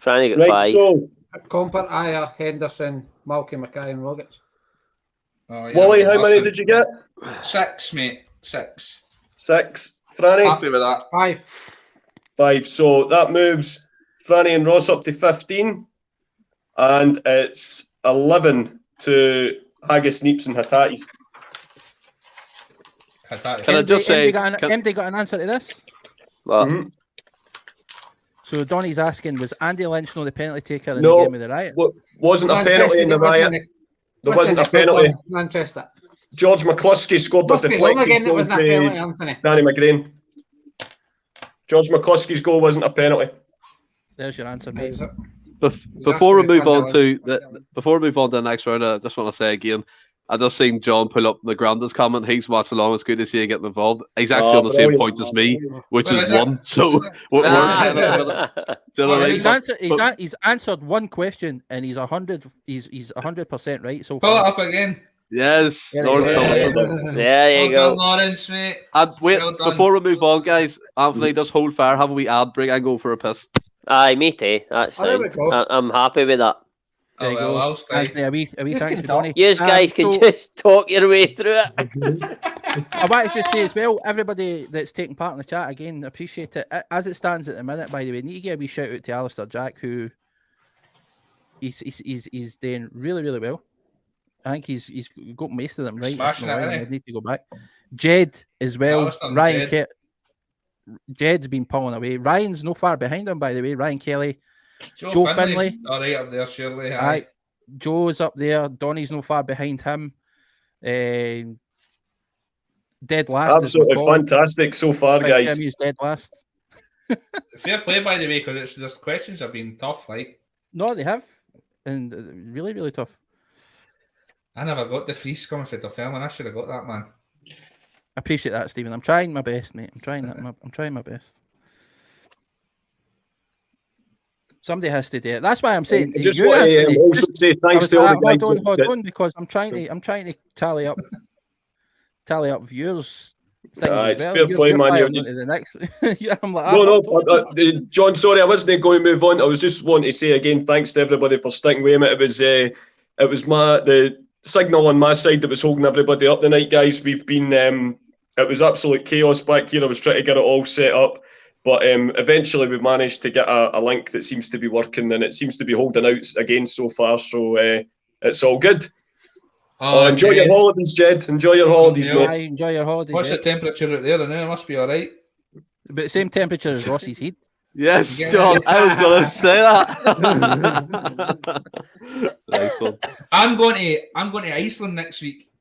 Trying to get Right, 5. so, Comper, Ayer, Henderson, Malky, Mackay, and Rogic. Oh, yeah, Wally, how many Larsson. did you get? 6, mate. 6. 6. Franny? Happy with that. 5. 5. So that moves Franny and Ross up to 15. And it's 11 to Haggis, Neeps and Hatatis. Can I just say? MD got an answer to this. Well, Mhm. So Donny's asking, was Andy Lynch not the penalty taker in No. the game of the riot? Wasn't a penalty in the riot. There wasn't a penalty. Manchester. George McCluskey scored the Must be the only game deflected that goal wasn't a penalty, to Anthony. Danny McGrain. George McCluskey's goal wasn't a penalty. There's your answer, mate. Before we move on to the next round, I just want to say again, I just seen John pull up Granda's comment. He's watched along. It's good to see you getting involved. He's actually on the same brilliant. points as me, which Well, is is it? 1. So we're ahead of it. Do you know what I mean? He's answered one question and he's 100. He's 100% right. So Pull it far. up again. Yes, Yeah, Lawrence yeah, Tomlinson. there you Well go. done, Lawrence, mate. And wait, Well done. before we move on, guys, Anthony, just hold fire. Have a wee ad break and go for a piss. Aye, me too. That's Oh, there we fine. go. I'm happy with that. There Oh, you well, go. I'll stay. Anthony, a wee Just thanks get to it up. Donny. You guys can so- just talk your way through it. I want to just say as well, everybody that's taking part in the chat again, appreciate it. As it stands at the minute, by the way, need to give a wee shout out to Alistair Jack, who he's doing really, really well. I think he's got most of them right. Smashing it, I isn't he? need to go back. Jed as well. Alistair and Ryan Jed. Jed's been pulling away. Ryan's no far behind him, by the way. Ryan Kelly. Joe Joe Finley. Finley's all right up there, surely. Aye. Joe's up there. Donny's no far behind him. Dead last. as we Absolutely call him. fantastic so far, Big guys. Jimmy's dead last. Fair play, by the way, because the questions have been tough. Like, No, they have. And really, really tough. I never got the freeze coming for Dunfermline. I should have got that, man. I appreciate that, Stephen. I'm trying my best, mate. I'm trying my best. Somebody has to do it. That's why I'm saying. I just you want Anthony, to also just- say I thanks was to all like, the guys. hold that- on, because I'm trying to tally up viewers. Things as it's well. fair play, man. fired You- onto the next. Yeah, I'm like, No, John, sorry, I wasn't going to move on. I was just wanting to say again, thanks to everybody for sticking with me. It was the signal on my side that was holding everybody up tonight, guys. We've been, it was absolute chaos back here. I was trying to get it all set up, but eventually we managed to get a link that seems to be working, and it seems to be holding out again so far. So it's all good. Enjoy your holidays, Jed. Enjoy your holidays, mate. I enjoy your holiday. What's the Jed. temperature out there? Now it must be all right. But same temperature as Ross's heat. Yes, Yeah. John. I was going to say that. Nice one. I'm going to Iceland next week.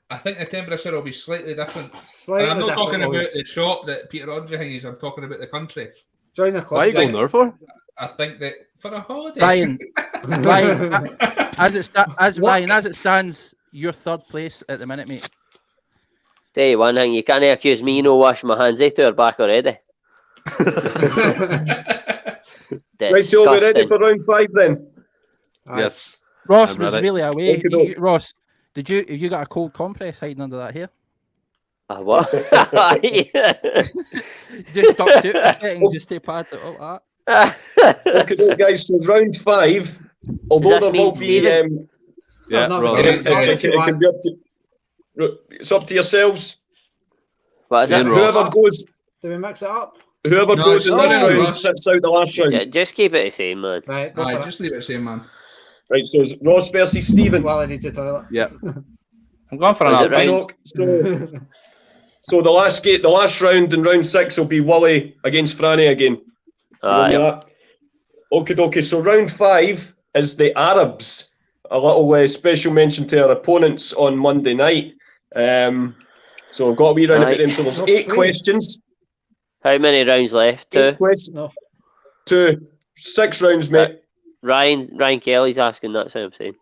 I think the temperature will be slightly different. And I'm not talking about the shop that Peter Andre is. I'm talking about the country. Join the club. Why are you going there for? I think that for a holiday. Ryan, as it stands, you're third place at the minute, mate. Tell you one thing, you can't accuse me no washing my hands to her back already. Right, Joe, we ready for round 5 then? Yes. Ross I'm was ready. really away. Okay, Ross, have you got a cold compress hiding under that hair? What? Just ducked it a second just to pad it up Okay, guys, so round 5, although there will be... Yeah, no, Ross. it can be up to... It's up to yourselves. What is it? Whoever goes... Do we mix it up? Whoever goes in this round Ross. sits out the last round. Just keep it the same, man. Right, go for it. Just leave it the same, man. Right, so it's Ross versus Stephen. Well, I need to toilet. Yeah. I'm going for Is another it right? pint. So the last round in round 6 will be Wally against Franny again. Aye. Okay. So round 5 is the Arabs. A little special mention to our opponents on Monday night. So I've got a wee round about them. So there's 8 questions. How many rounds left? 2. 8 questions. No. 2. 6 rounds, mate. Ryan Kelly's asking, that's what I'm saying.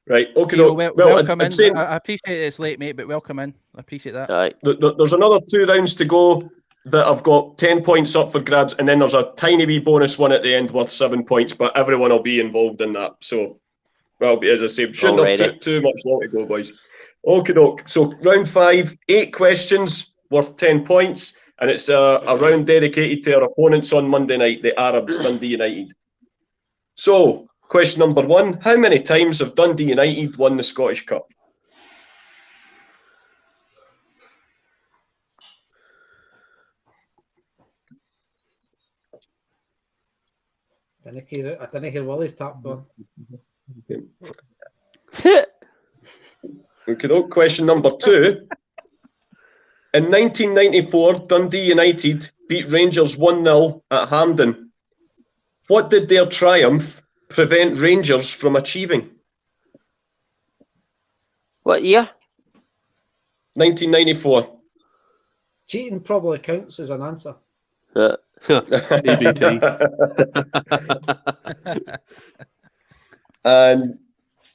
Right. Okay. Theo, welcome in. saying, I appreciate it's late, mate, but welcome in. I appreciate that. Right. there's another 2 rounds to go that I've got 10 points up for grabs, and then there's a tiny wee bonus one at the end worth 7 points, but everyone will be involved in that. So, well, as I say, shouldn't have too much long to go, boys. Okay, doke. So, round 5, 8 questions worth 10 points, and it's a round dedicated to our opponents on Monday night, the Arabs, Dundee United. So, question number 1, how many times have Dundee United won the Scottish Cup? I didn't hear Wally's tap going. Okay, question number 2. In 1994, Dundee United beat Rangers 1-0 at Hampden. What did their triumph prevent Rangers from achieving? What year? 1994. Cheating probably counts as an answer. EBT. And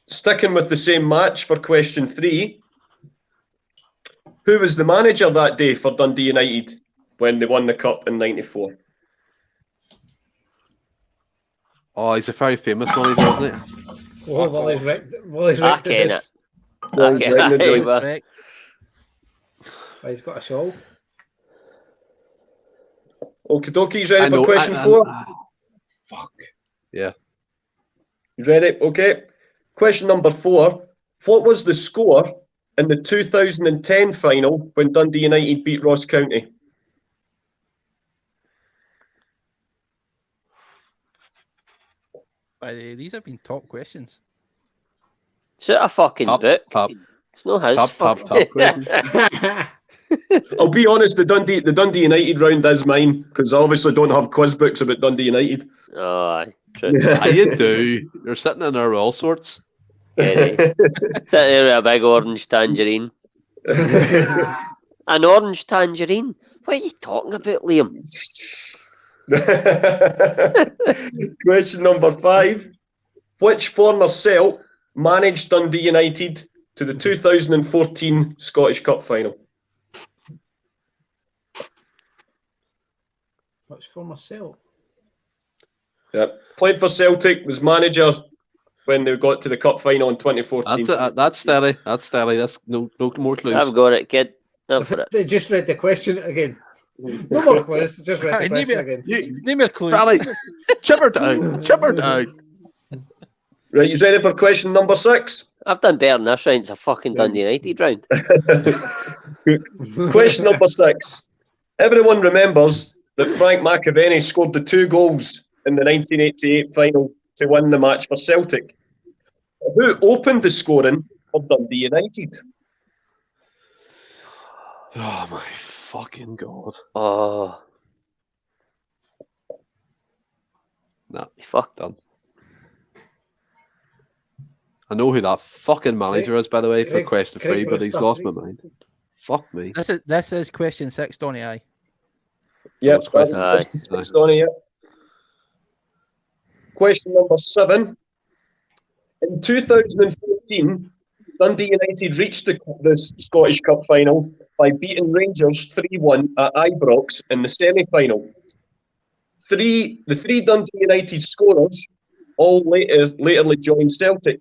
sticking with the same match for question 3, who was the manager that day for Dundee United when they won the cup in 94? Oh, he's a very famous one, isn't he? Oh, Wally's wrecked this. He's got a shawl. Okie dokie, he's ready for question 4? Fuck. Yeah. You ready? Okay. Question number 4. What was the score in the 2010 final when Dundee United beat Ross County? These have been top questions. Is it a fucking book? It's not his top questions. I'll be honest, the Dundee United round is mine, because I obviously don't have quiz books about Dundee United. Oh, aye. True. How you do? You're sitting in there with all sorts. Sitting there with a big orange tangerine. An orange tangerine? What are you talking about, Liam? Question number 5. Which former Celt managed Dundee United to the 2014 Scottish Cup final? Which former Celt? Yeah, played for Celtic, was manager when they got to the cup final in 2014. That's steady. That's no more clues. I've got it, kid. I've got it. They just read the question again. No more clues. Just read the question again. Name your clues. Chipper down. Right, you ready for question number 6? I've done better than this round. It's a fucking Dundee United round. Question number 6. Everyone remembers that Frank McAvenny scored the 2 goals in the 1988 final to win the match for Celtic. Who opened the scoring for Dundee United? Oh my fucking god! Oh, Nah, Fuck. done. I know who that fucking manager is, by the way, for question 3, but he's lost my mind. Fuck me. This is question 6, Donny. Aye. Yeah, That's question six, Donny, yeah. Question number 7. In 2014, Dundee United reached the Scottish Cup final by beating Rangers 3-1 at Ibrox in the semi-final. The three Dundee United scorers all laterly joined Celtic.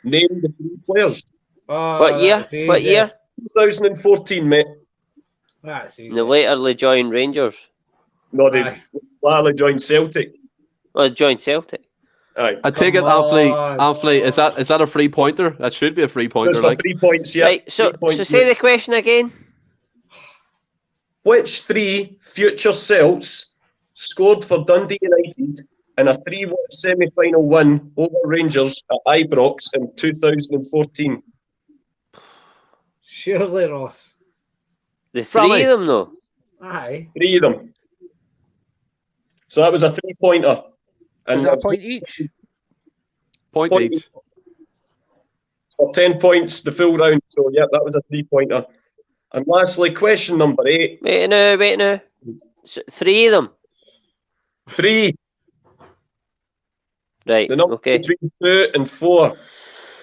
Name the 3 players. What year? What year? 2014, mate. That's easy. They laterly joined Rangers. No, they laterally joined Celtic. Well, joined Celtic. Aye. I take it, Anthony, is that a 3-pointer? That should be a 3-pointer. Just for 3 points, yeah. Right, so say the question again. Which 3 future Celts scored for Dundee United in a 3-1 semi-final win over Rangers at Ibrox in 2014? Surely, Ross. The 3 of them, though. Aye. 3 of them. So that was a 3-pointer. Is that a point each? Point each. For 10 points, the full round. So, yeah, that was a 3-pointer. And lastly, question number 8. Wait now. So 3 of them. 3. Right, The number okay. between 2 and 4.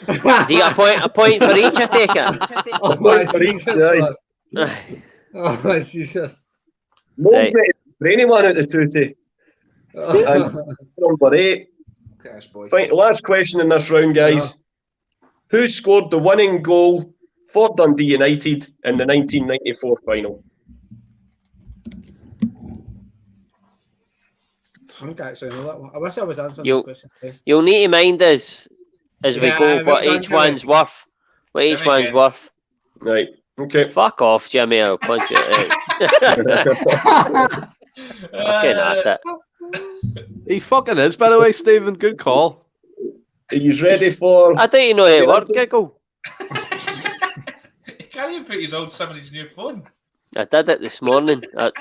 Do you get a point for each, I take it? Oh, point for each side. Oh, Jesus. No one's Right. made for anyone out of 2. And number 8. Last question in this round, guys. Who scored the winning goal for Dundee United in the 1994 final? I don't actually know that one. I wish I was answering You- this question. You'll need to mind us as we Yeah, go we've what done each one's worth. What each Jimmy one's again. worth. Right. Okay. Fuck off, Jimmy. I'll punch it out. Fucking at it. He fucking is, by the way, Stephen. Good call. Are you ready for... I don't even know how it works, Giggle. He can't even put his old somebody's new phone. I did it this morning. I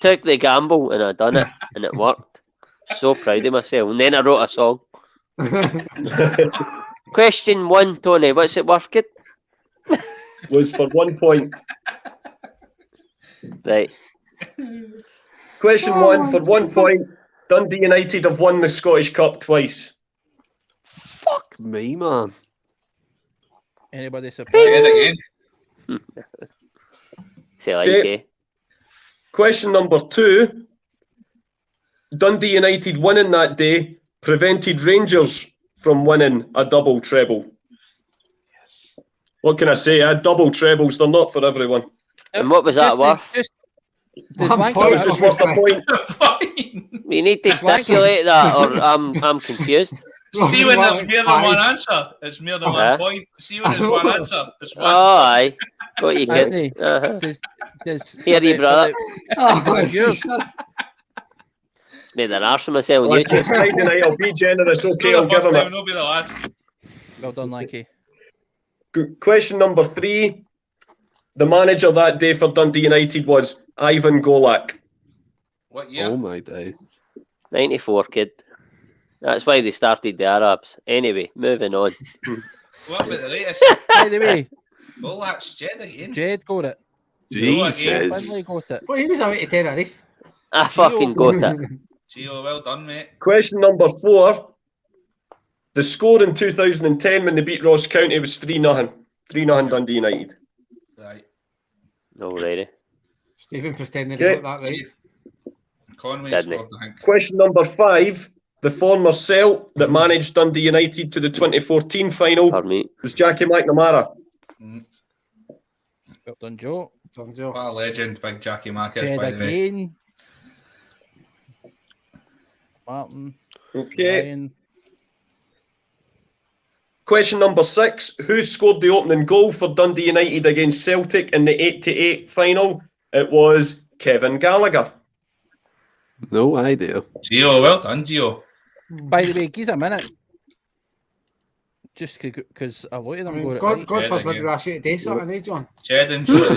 took the gamble and I done it and it worked. So proud of myself. And then I wrote a song. Question 1, Tony. What's it worth, kid? was for 1 point. Right. Question 1 for 1 point. Dundee United have won the Scottish Cup twice. Fuck me, man. Anybody Say surprised? it again. Say like Okay. eh? Question number 2. Dundee United winning that day prevented Rangers from winning a double treble. Yes. What can I say? Double trebles, they're not for everyone. And what was that worth? Does One Wanky That was just worth a point. Fine. We need to stipulate that, or I'm confused. See when there's more than one answer, it's more than Huh? 1 point. See when there's one answer, it's one. Oh, aye. Got you, Anthony, kid. Uh-huh. does Here, you brother. Oh, Yours. Jesus. It's made an arse of myself on Well, YouTube. it's Friday night, I'll be generous. Okay, No, I'll give him it. no, be the last. Well done, Lanky. Question number 3. The manager that day for Dundee United was Ivan Golak. What year? Oh my days. 94, kid. That's why they started the Arabs. Anyway, moving on. What about the latest? By the way, Oh, that's Jed again. Jed got it. Jesus. Finlay got it. But he was away to Tenerife. I fucking got it. Gio, well done, mate. Question number 4. The score in 2010 when they beat Ross County was 3-0. 3-0 Dundee United. Right. Alrighty. Stephen pretending Okay. he got that right. Conway Didn't he? scored, I think. Question number 5. The former Celt that managed Dundee United to the 2014 final Pardon me. was Jackie McNamara. Well done, Joe. Tom Joe. What a legend, big Jackie Marcus, Jed by the way. again. Martin. Okay. Ryan. Question number 6. Who scored the opening goal for Dundee United against Celtic in the 8-8 final? It was Kevin Gallagher. No idea. Gio, well done, Gio. By the way, give us a minute. Just because a lot of them got it God, right. God Jed forbid again. we actually today something, eh, John? Jed and Joe,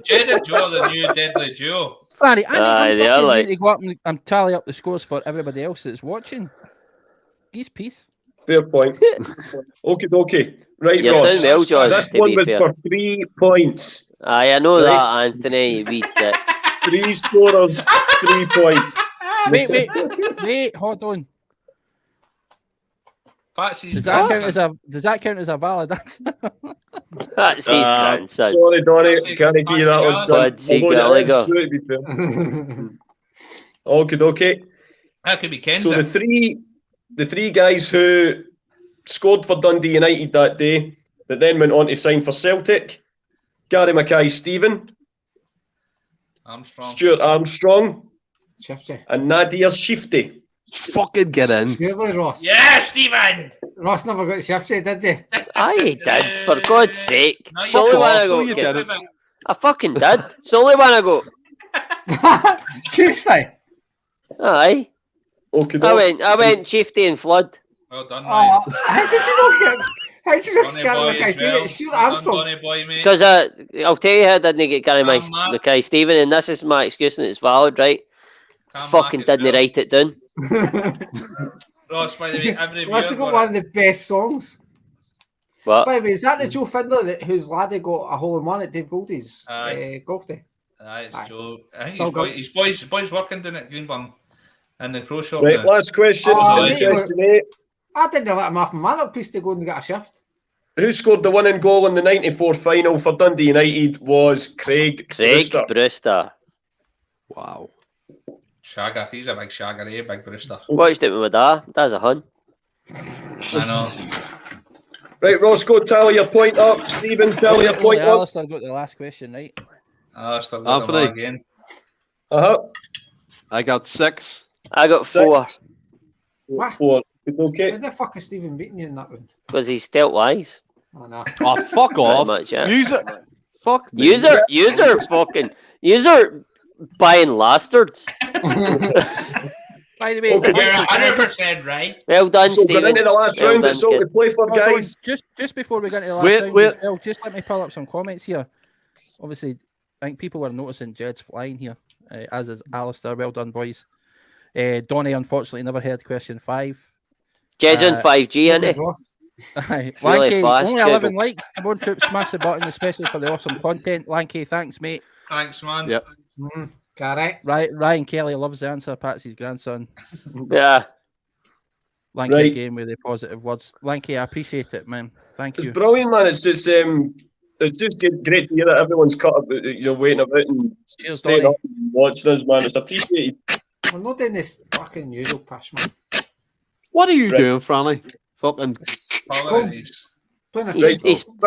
Jed and Joe, the new deadly duo. Franny, I like... need to go up and tally up the scores for everybody else that's watching. He's peace. Fair point. Okay. Right, You're Ross. doing well, George, This to one be was fair. for 3 points. I know Right. that, Anthony. You wee tit. 3 scorers, 3 points. Wait, hold on. Patsy's Does that count as a valid answer? That's his grandson. Sorry, Donny, can't give you that one, son. Bloody Although it is Gallagher. true, to be fair. Okay. That could be Kenza. So the three guys who scored for Dundee United that day, that then went on to sign for Celtic: Gary Mackay-Steven, Armstrong. Stuart Armstrong, Shifty. and Nadir Shifty. Fucking get in. Surely, Ross. Yeah, Stephen! Ross never got Shifty, did he? I did, for God's sake. No, It's the only one I No, got. you kid. didn't. I fucking did. It's the only one I got. Seriously? Aye. Okay, I went Chiefty and Flood. Well done, mate. Oh, how did you not get Donny Gary boy Mackay as Steven? well. Stuart Well done, Armstrong. Donny boy, mate. Because I'll tell you how I didn't get Gary Come on, Mackay-Steven, and this is my excuse and it's valid, right? Come Fucking back as didn't well. write it down. Ross, by the way, every What's viewer got got one of the best songs? What? By the way, is that the Joe Findler whose laddie got a hole in one at Dave Goldie's golf day? Aye, it's Aye. Joe. I think Still his boys working down at Greenburn in the pro shop Right, now. last question. Oh, there you Question 8. I didn't let him off my man up piece to go and get a shift. Who scored the winning goal in the 94 final for Dundee United was Craig Brewster. Wow. Shagger, he's a big shagger, big Brewster. Watched it with my dad. That's a hun. I know. Right, Roscoe, tally your point up. Stephen, tally your point up. Alistair got the last question, right? Still got them all Anthony. again. I got 6. I got 4. What? 4. Okay. Why the fuck is Stephen beating you in that round? Because he's still wise. Oh no. Oh, fuck off. Much, yeah. User. Fuck me. User buying lastards. By the way, Okay. You're 100% right. Well done, So Stephen. going into the last Well round, done, it's all kid. to play for, hold on, guys. just before we get into the last Wait, round, wait. as well, just let me pull up some comments here. Obviously, I think people are noticing Jed's flying here, as is Alistair. Well done, boys. Donny, unfortunately, never heard question 5. Jed's on 5G, isn't it? Ross. Really Lanky, fast, only Google. 11 likes. Come on, troops, smash the button, especially for the awesome content. Lanky, thanks, mate. Thanks, man. Yep. Correct. Ryan Kelly loves the answer. Patsy's grandson. Yeah. Lanky Right. again with the positive words. Lanky, I appreciate it, man. Thank It's you. brilliant, man. It's just great to hear that everyone's cut up, waiting about and Cheers, staying Donny. up and watching us, man. It's appreciated. We're not doing this fucking usual pish, man. What are you Right. doing, Franny? Fucking. Apologies. Playing a Right.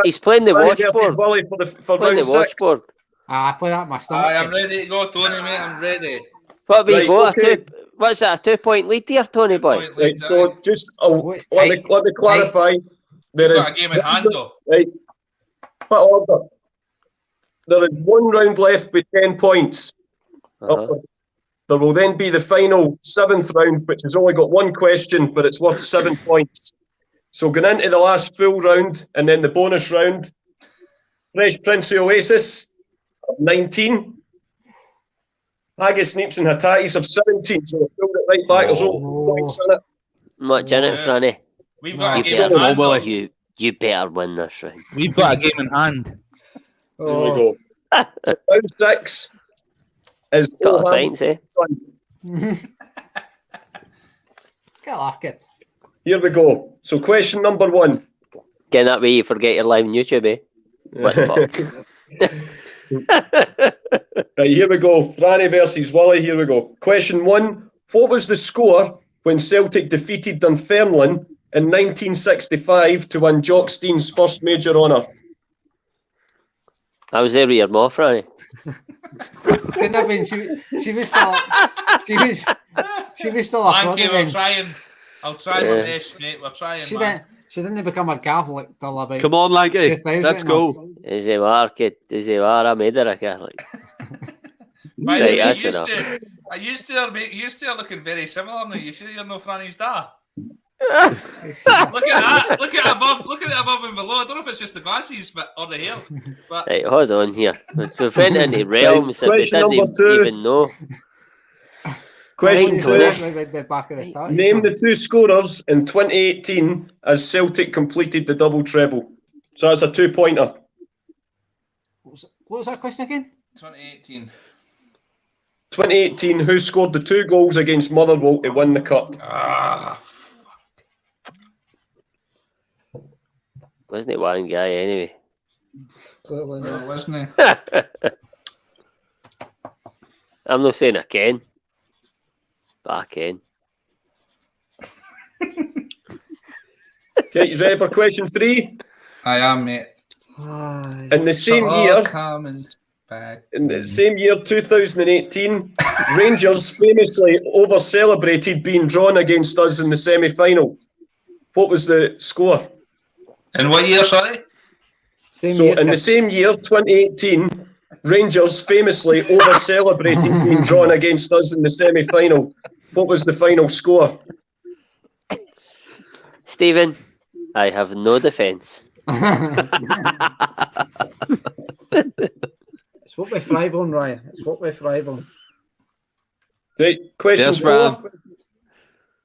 He's playing the Franny versus watchboard. Wally for Playing round the 6. watchboard. I play that in my stomach. I'm ready to go, Tony, mate. I'm ready. What have we Right, got? okay. What's that? A 2-point lead here, Tony boy. Point Right, lead, so aye. just it's let me tight. clarify. There We've is got a game in hand, though. right. Put order. There is 1 round left with 10 points. Uh-huh. There will then be the final 7th round, which has only got 1 question, but it's worth 7 points. So going into the last full round and then the bonus round, Fresh Prince of Oasis of 19. Haggis, Sneeps and Hatatis of 17. So we've filled it right back. There's only points in it. Much in it, Yeah. Franny. We've got You a game in better, hand, though. you better win this round. We've got a game in hand. Here we go. So round 6 is Got a Oldham pints, eh? Sun. Get off, kid. Here we go. So question number 1. Getting that way you forget you're live on YouTube, eh? What the fuck? Right, here we go. Franny versus Wally. Here we go. Question 1. What was the score when Celtic defeated Dunfermline in 1965 to win Jock Stein's first major honour? I was there with your mom, Franny. Couldn't have been. She was still. She was still a Thank you. front We're trying. I'll try my best, mate. We're trying, She man. didn't. She didn't become a Catholic till about. Come on, Lanky. 2000 Let's go. Is he war, kid? Is he war? I made her a Catholic. By the Right, way, that's you enough. used to are looking very similar now. You sure you're no Franny's dad? Look at that. Look at above. Look at it above and below. I don't know if it's just the glasses or the hair. But Right, hold on here. We've went into realms that we question didn't number 2. even know. Question Right, 2. The back of the tat, Name the 2 scorers in 2018 as Celtic completed the double treble. So that's a 2-pointer. What was that question again? 2018. 2018, who scored the 2 goals against Motherwell to win the cup? Wasn't it one guy anyway? Clearly No, not. wasn't it? I'm not saying I can. But I can. Okay, you ready for question 3? I am, mate. In the same year, Coming back. in the same year, 2018, Rangers famously over-celebrated being drawn against us in the semi-final. What was the score? In what year, sorry? The same year, 2018, Rangers famously over-celebrated being drawn against us in the semi-final. What was the final score? Stephen, I have no defence. It's what we thrive on, Ryan. It's what we thrive on. Right, question Yes, 4. Ryan.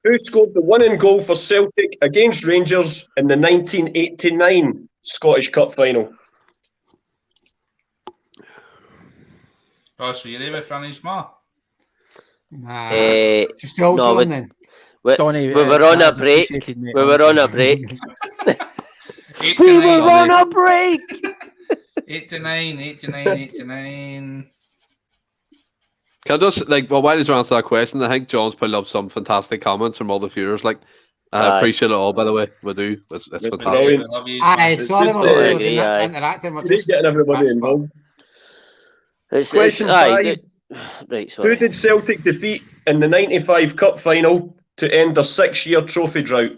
Who scored the winning goal for Celtic against Rangers in the 1989 Scottish Cup final? Ross, were you there with Franny's ma? Nah. Eh, Just tell no, John then. Donny, we were on a that is break. appreciated, mate, We were on a honestly. break. 8 We to were 9. on a break. 8 to 9. 8 to 9. 8 to 9. Can I just while he's answering that question, I think John's put up some fantastic comments from all the viewers. I Aye. appreciate it all, by the way. We do. It's Brilliant. fantastic. We love you. Aye, It's sorry, just, we're I agree, aye. interacting. We're Great just getting everybody that's what- involved. It's Question aye, 5. good. Right, Who sorry. did Celtic defeat in the 95 Cup final to end their 6-year trophy drought?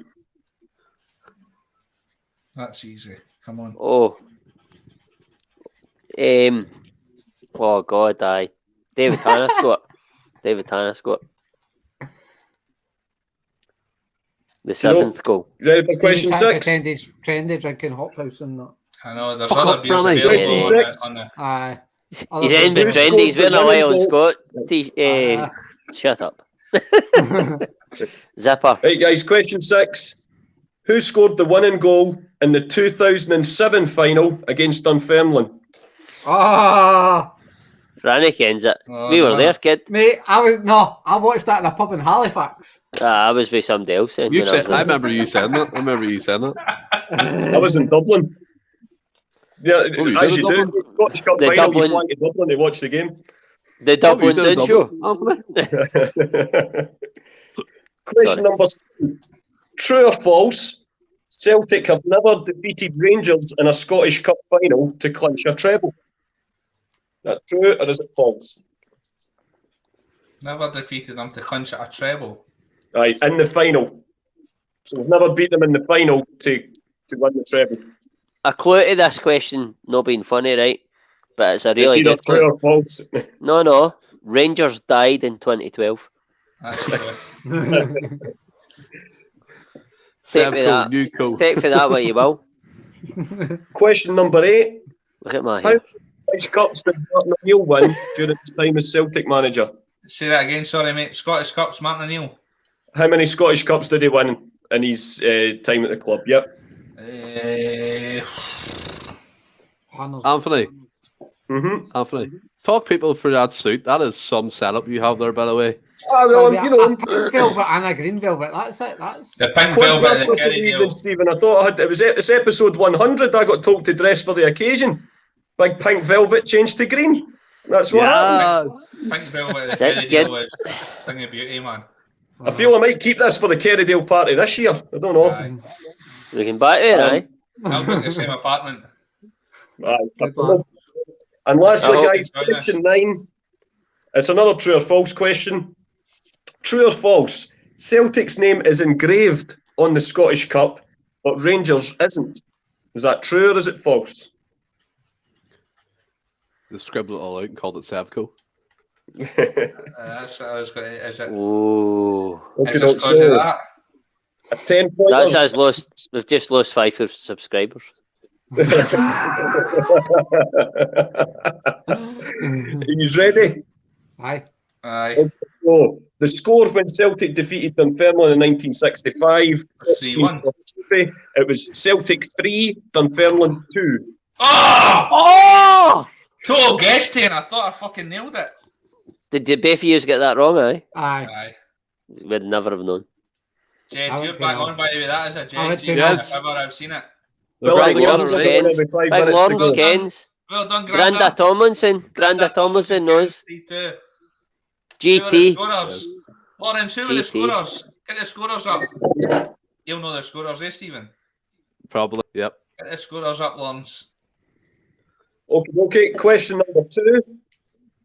That's easy. Come on. Oh. Oh God, aye. David Tanner scored. David Tanner scored. The You know- 7th goal. Ready for question 6? Trendy drinking hot house and that. I know there's Fuck other up, beers Franny. available Question on six. the Aye. He's in Who the scored trendy. He's been the a while winning on goal? Scott. Shut up. Zipper. Right, guys, question 6. Who scored the winning goal in the 2007 final against Dunfermline? Ah, Franny kens it. Oh, We the were winner. there, kid. mate, I watched that in a pub in Halifax. I was with somebody else then. You when I said, was I there. remember you saying that. I remember you saying that. I was in Dublin. Yeah, Oh, you as did you in do. Dublin? Scottish Cup The final, Dublin- you fly to Dublin to watch the game. The Dublin Oh, you did Dunn in show. Anthony. Question Sorry. number 7. True or false? Celtic have never defeated Rangers in a Scottish Cup final to clinch a treble. Is that true or is it false? Never defeated them to clinch at a treble. Right, in the final. So we've never beat them in the final to win the treble. A clue to this question, not being funny, right? But it's a It's really either good true clue. or false. No. Rangers died in 2012. That's true. Take Sam me Cole, that. New Cole. Take for that what you will. Question number 8. Look at my How hair. many Scottish Cups did Mcneil win during his time as Celtic manager? Say that again, sorry, mate. Scottish Cups, Martin O'Neill. How many Scottish Cups did he win in his time at the club? Yep. Anthony, Anthony, talk people through that suit. That is some setup you have there, by the way. Oh, well, you know. A pink velvet and a green velvet. That's it. That's The pink What's velvet this and for the the Kerry evening, Stephen? I thought it's episode 100. I got told to dress for the occasion. Big pink velvet changed to green. That's what happened. Pink velvet and the Is that Kerry good? was thing of beauty, man. I feel I might keep this for the Kerrydale party this year. I don't know. Aye. We can back there, aye? I'll book the same apartment. Aye. Good one. And lastly, I hope guys, you enjoy question 9. It's another true or false question. True or false? Celtic's name is engraved on the Scottish Cup, but Rangers isn't. Is that true or is it false? They scribbled it all out and called it Sevco. That's what I was going to. Is it Ooh. Okay, because of that? A 10-pointer. That's us lost. We've just lost 5 subscribers. Are you ready? Aye. So, the score when Celtic defeated Dunfermline in 1965. 3-1. It was Celtic 3, Dunfermline 2. Oh! Total guess, and I thought I fucking nailed it. Did you both of you get that wrong, Aye. Aye. We'd never have known. Jed, I you're went to back know. on, by the way. That is a I Jed. went to If know. ever I've seen it. Bill, Right, Lawrence Lawrence got Kens. every 5 Big minutes to Lawrence go. Kens. Well done, Granda Tomlinson. Granda Tomlinson knows. 3-2. GT. Lawrence, who were the GT. scorers? Get the scorers up. You'll know the scorers, eh, Stephen? Probably. Yep. Get the scorers up, Lawrence. Okay. Question number 2.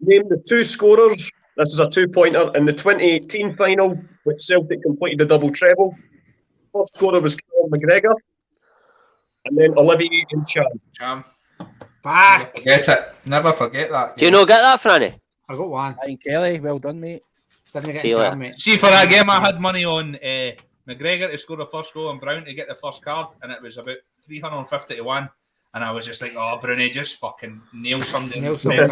Name the 2 scorers. This is a 2-pointer in the 2018 final, which Celtic completed the double treble. First scorer was Conor McGregor, and then Olivier and Cham. Back. Forget it. Never forget that. Do you not get that, Franny? I got one. Ian Kelly, well done, mate. Didn't get See you a later. chance, mate. See, for that game, I had money on McGregor to score the first goal and Brown to get the first card, and it was about 350 to 1. And I was just like, oh, Bruni, just fucking nail something. Nail something.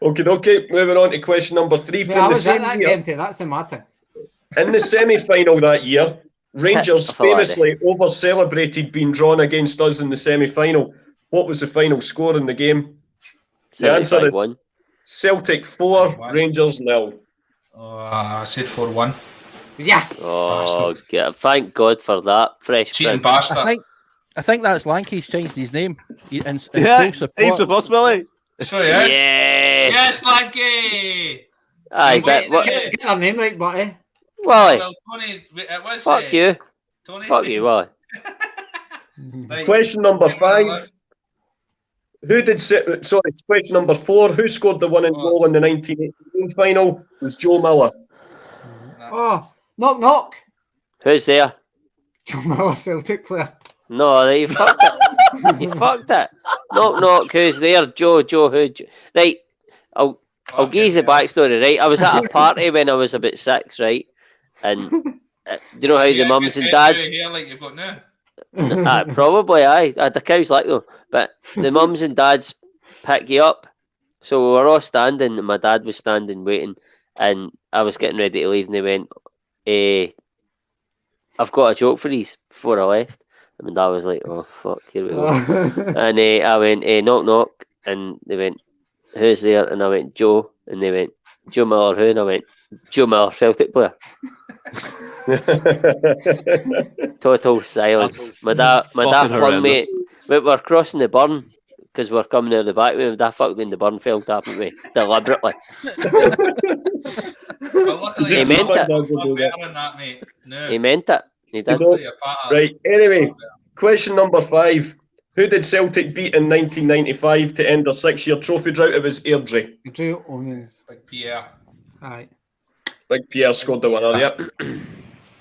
Okay. Moving on to question number 3 Yeah, from I the was at same that year. game too. That's the matter. In the semi-final that year, Rangers I thought I did. famously over-celebrated being drawn against us in the semi-final. What was the final score in the game? The answer is 75-1. Celtic 4, Rangers 0. Oh, I said 4-1. Yes. Oh, thank God for that. Fresh Cheating print. bastard. I think that's Lanky's changed his name. In Yeah. full support. He's with us, Willie. So, yes. Yes. Yes, Lanky! Aye, You but wait, what? Get her name right, buddy. Wally, Well, Tony, it was. fuck you. Tony Fuck you, Wally. Right. Question number 5. Question number 4. Who scored the winning goal in the 1918 final? It was Joe Miller. Oh, knock. Who's there? John Miller, Celtic player. No, you fucked it. You fucked it. Knock. Who's there? Joe. Who? Right. I'll give you the backstory. Right. I was at a party when I was about 6. Right. And do you know how the mums and dads? Here like you've got now. Probably, aye. The cow's like though. But the mums and dads pick you up. So we were all standing, and my dad was standing waiting, and I was getting ready to leave, and they went, I've got a joke for these before I left. And my dad was like, oh fuck, here we go. And I went, knock, and they went, who's there? And I went, Joe. And they went, Joe Miller who? And I went, Joe Miller, Celtic player. Total silence. My dad flung me. We were crossing the burn because we're coming out of the back. My dad fucked me in the burn, fell tapping me deliberately. He meant it. He meant it. He did. Right. Anyway, question number 5. Who did Celtic beat in 1995 to end their 6-year trophy drought? It was Airdrie. Drew Onions. Like Pierre. Aye. Big Pierre scored the winner. Yep.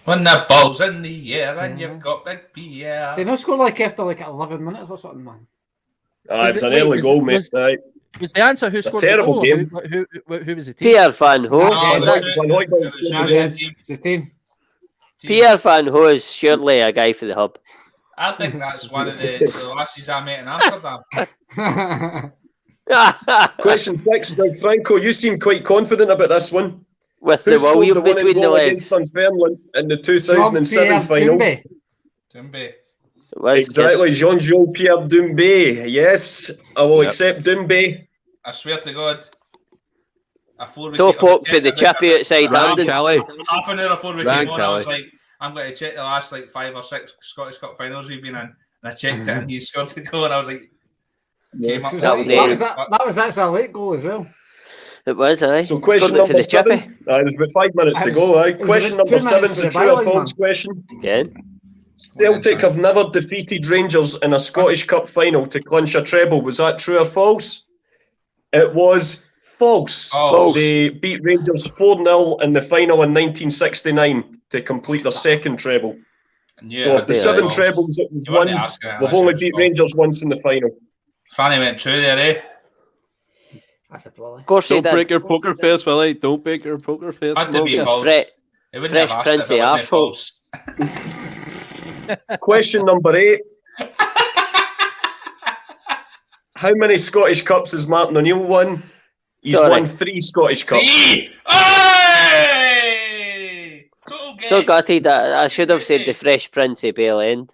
When the ball's in the air and you've got Big Pierre. Did not score like after like 11 minutes or something, man. It's an early goal, mate. Right. Was the answer who scored the terrible goal? game. Who was the team? Pierre Van Hoos. It's the team. Pierre Van Hoos, surely a guy for the hub. I think that's one of the lassies I met in Amsterdam. Question 6. Now, Franco, you seem quite confident about this one. With Who the scored William the winning between the goal legs. against Dunfermline in the 2007 Jean-Pierre final? Doumbé. Timby. It was Exactly, Jean-Pierre Doumbé. Yes, I will accept Doumbé. I swear to God. Top poke for the chippy outside Ryan Hamden. Kelly. Half an hour before we Ryan came on, I was Kelly. like, I'm going to check the last like 5 or 6 Scottish Cup finals we've been in. And I checked it and he scored the goal and I was like, came up. That was actually a late goal as well. It was, aye. So question Scored it for number the 7. chippy. There's about 5 minutes to It was- go. it was Question about number 2 7 minutes is a for the true or byline, false man. question. Again. Celtic have never defeated Rangers in a Scottish Cup final to clinch a treble. Was that true or false? It was false. False. They beat Rangers 4-0 in the final in 1969 to complete their second treble. Yeah, So of the 7 trebles that we've won, we've only beat Rangers once in the final. Fanny went true there, eh? Of course he Don't did. break your poker face, Willie. Don't break your poker face. Had to be Come on. false. Fred, He wouldn't have Fresh asked Prince if it of wasn't Arseholes. false. Question number 8. How many Scottish Cups has Martin O'Neill won? He's Sorry. won 3 Scottish Cups. 3! Hey! Total guess. So gutted that I should have said the Fresh Prince of Bel End.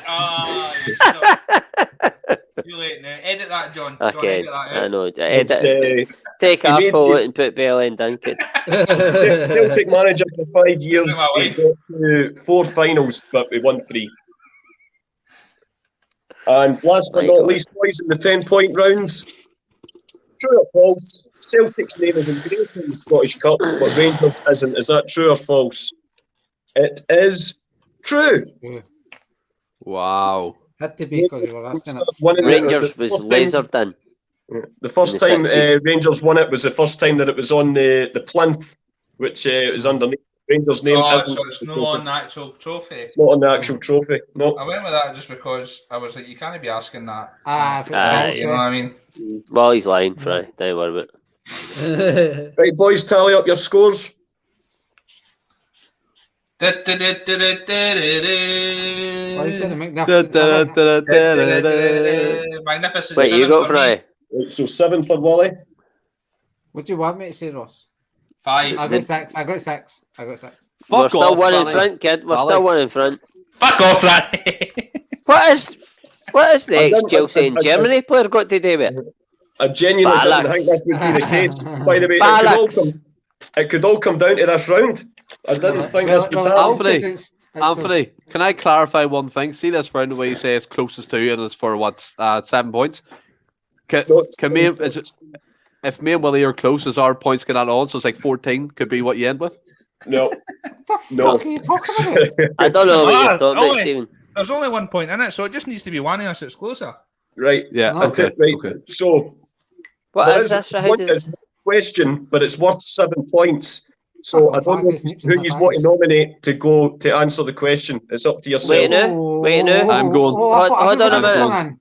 Ah, you should have. Too late now. Edit that, John. John, Okay, edit that I out. know. It's, Take he made Arsehole the- and put Bel End in it. Celtic manager for 5 years. This is my He wife. got to 4 finals, but we won 3. And last but My not God. least, boys, in the 10-point rounds. True or false? Celtic's name is engraved in the Scottish Cup, but Rangers isn't. Is that true or false? It is true. Wow. Had to be because you were asking it. One of the- Rangers the was first time- lasered in. The first In the time 60s. Rangers won it was the first time that it was on the plinth, which is underneath Rangers' name. Oh, isn't so it's the not trophy. on the actual trophy. It's not on the actual trophy. No. I went with that just because I was like, you can't be asking that. Ah, if it's Aye. You know what I mean? Well, he's lying, Fry. Don't worry about it. false. Right, boys, tally up your scores. Oh, he's got the Da, da, magnificent. da, da, da, da. Magnificent. Wait, you seven got for me. Fry? Right, so 7 for Willie. What do you want me to say, Ross? 5. I got 6. I got 6. I got 6. We're Fuck still off, one in Danny. front, kid. We're Alex. still one in front. Fuck off, Randy. What is the I didn't- ex-Chelsea and I- Germany player got to do with it? I genuinely didn't Bollocks. think this would be the case. By the way, Bollocks. it could all come down to this round. I didn't think this would happen. Anthony, it's Anthony, can I clarify one thing? See this round where you say it's closest to and it's for what 7 points? Can me is it, if me and Willie are close, as our points get added on, so it's like 14 could be what you end with. No. What the No. fuck are you talking about? I don't know what Ah, you're talking about, Ollie. Stephen. There's only 1 point in it, so it just needs to be one of us that's closer. Right. Yeah. No. Okay. Right. Okay. So What there is this? How one, does... it's one question, but it's worth 7 points. So Fuck I off, don't know Angus, nips who and you want to pies. nominate to go to answer the question. It's up to yourself. Wait, no. Wait, no. I'm going- Oh, I thought Hold on a everybody was minute. going in.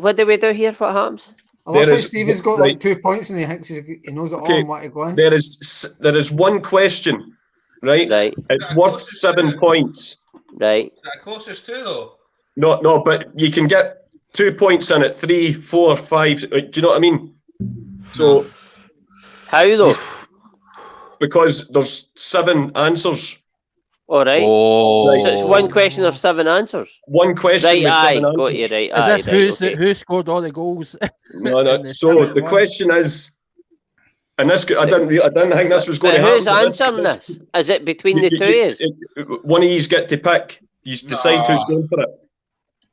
What do we do here? What happens? I love There how is- Stephen's got right. like 2 points and he thinks he knows it all Okay. and what to go in. There is one question, right? Right, It's worth 7 points. right. Is that closest to, though? No, but you can get 2 points in it, 3, 4, 5. Do you know what I mean? So How though? because there's 7 answers, All right. Oh. So it's one question of 7 answers. one question Right, with aye, 7 answers. got you right. Is Aye, this right, okay. who scored all the goals? No. in the So seventh the one? question is, and this I didn't think this was going But to happen. who's but answering this? Is it between the two years? One of you get to pick. You decide who's going for it.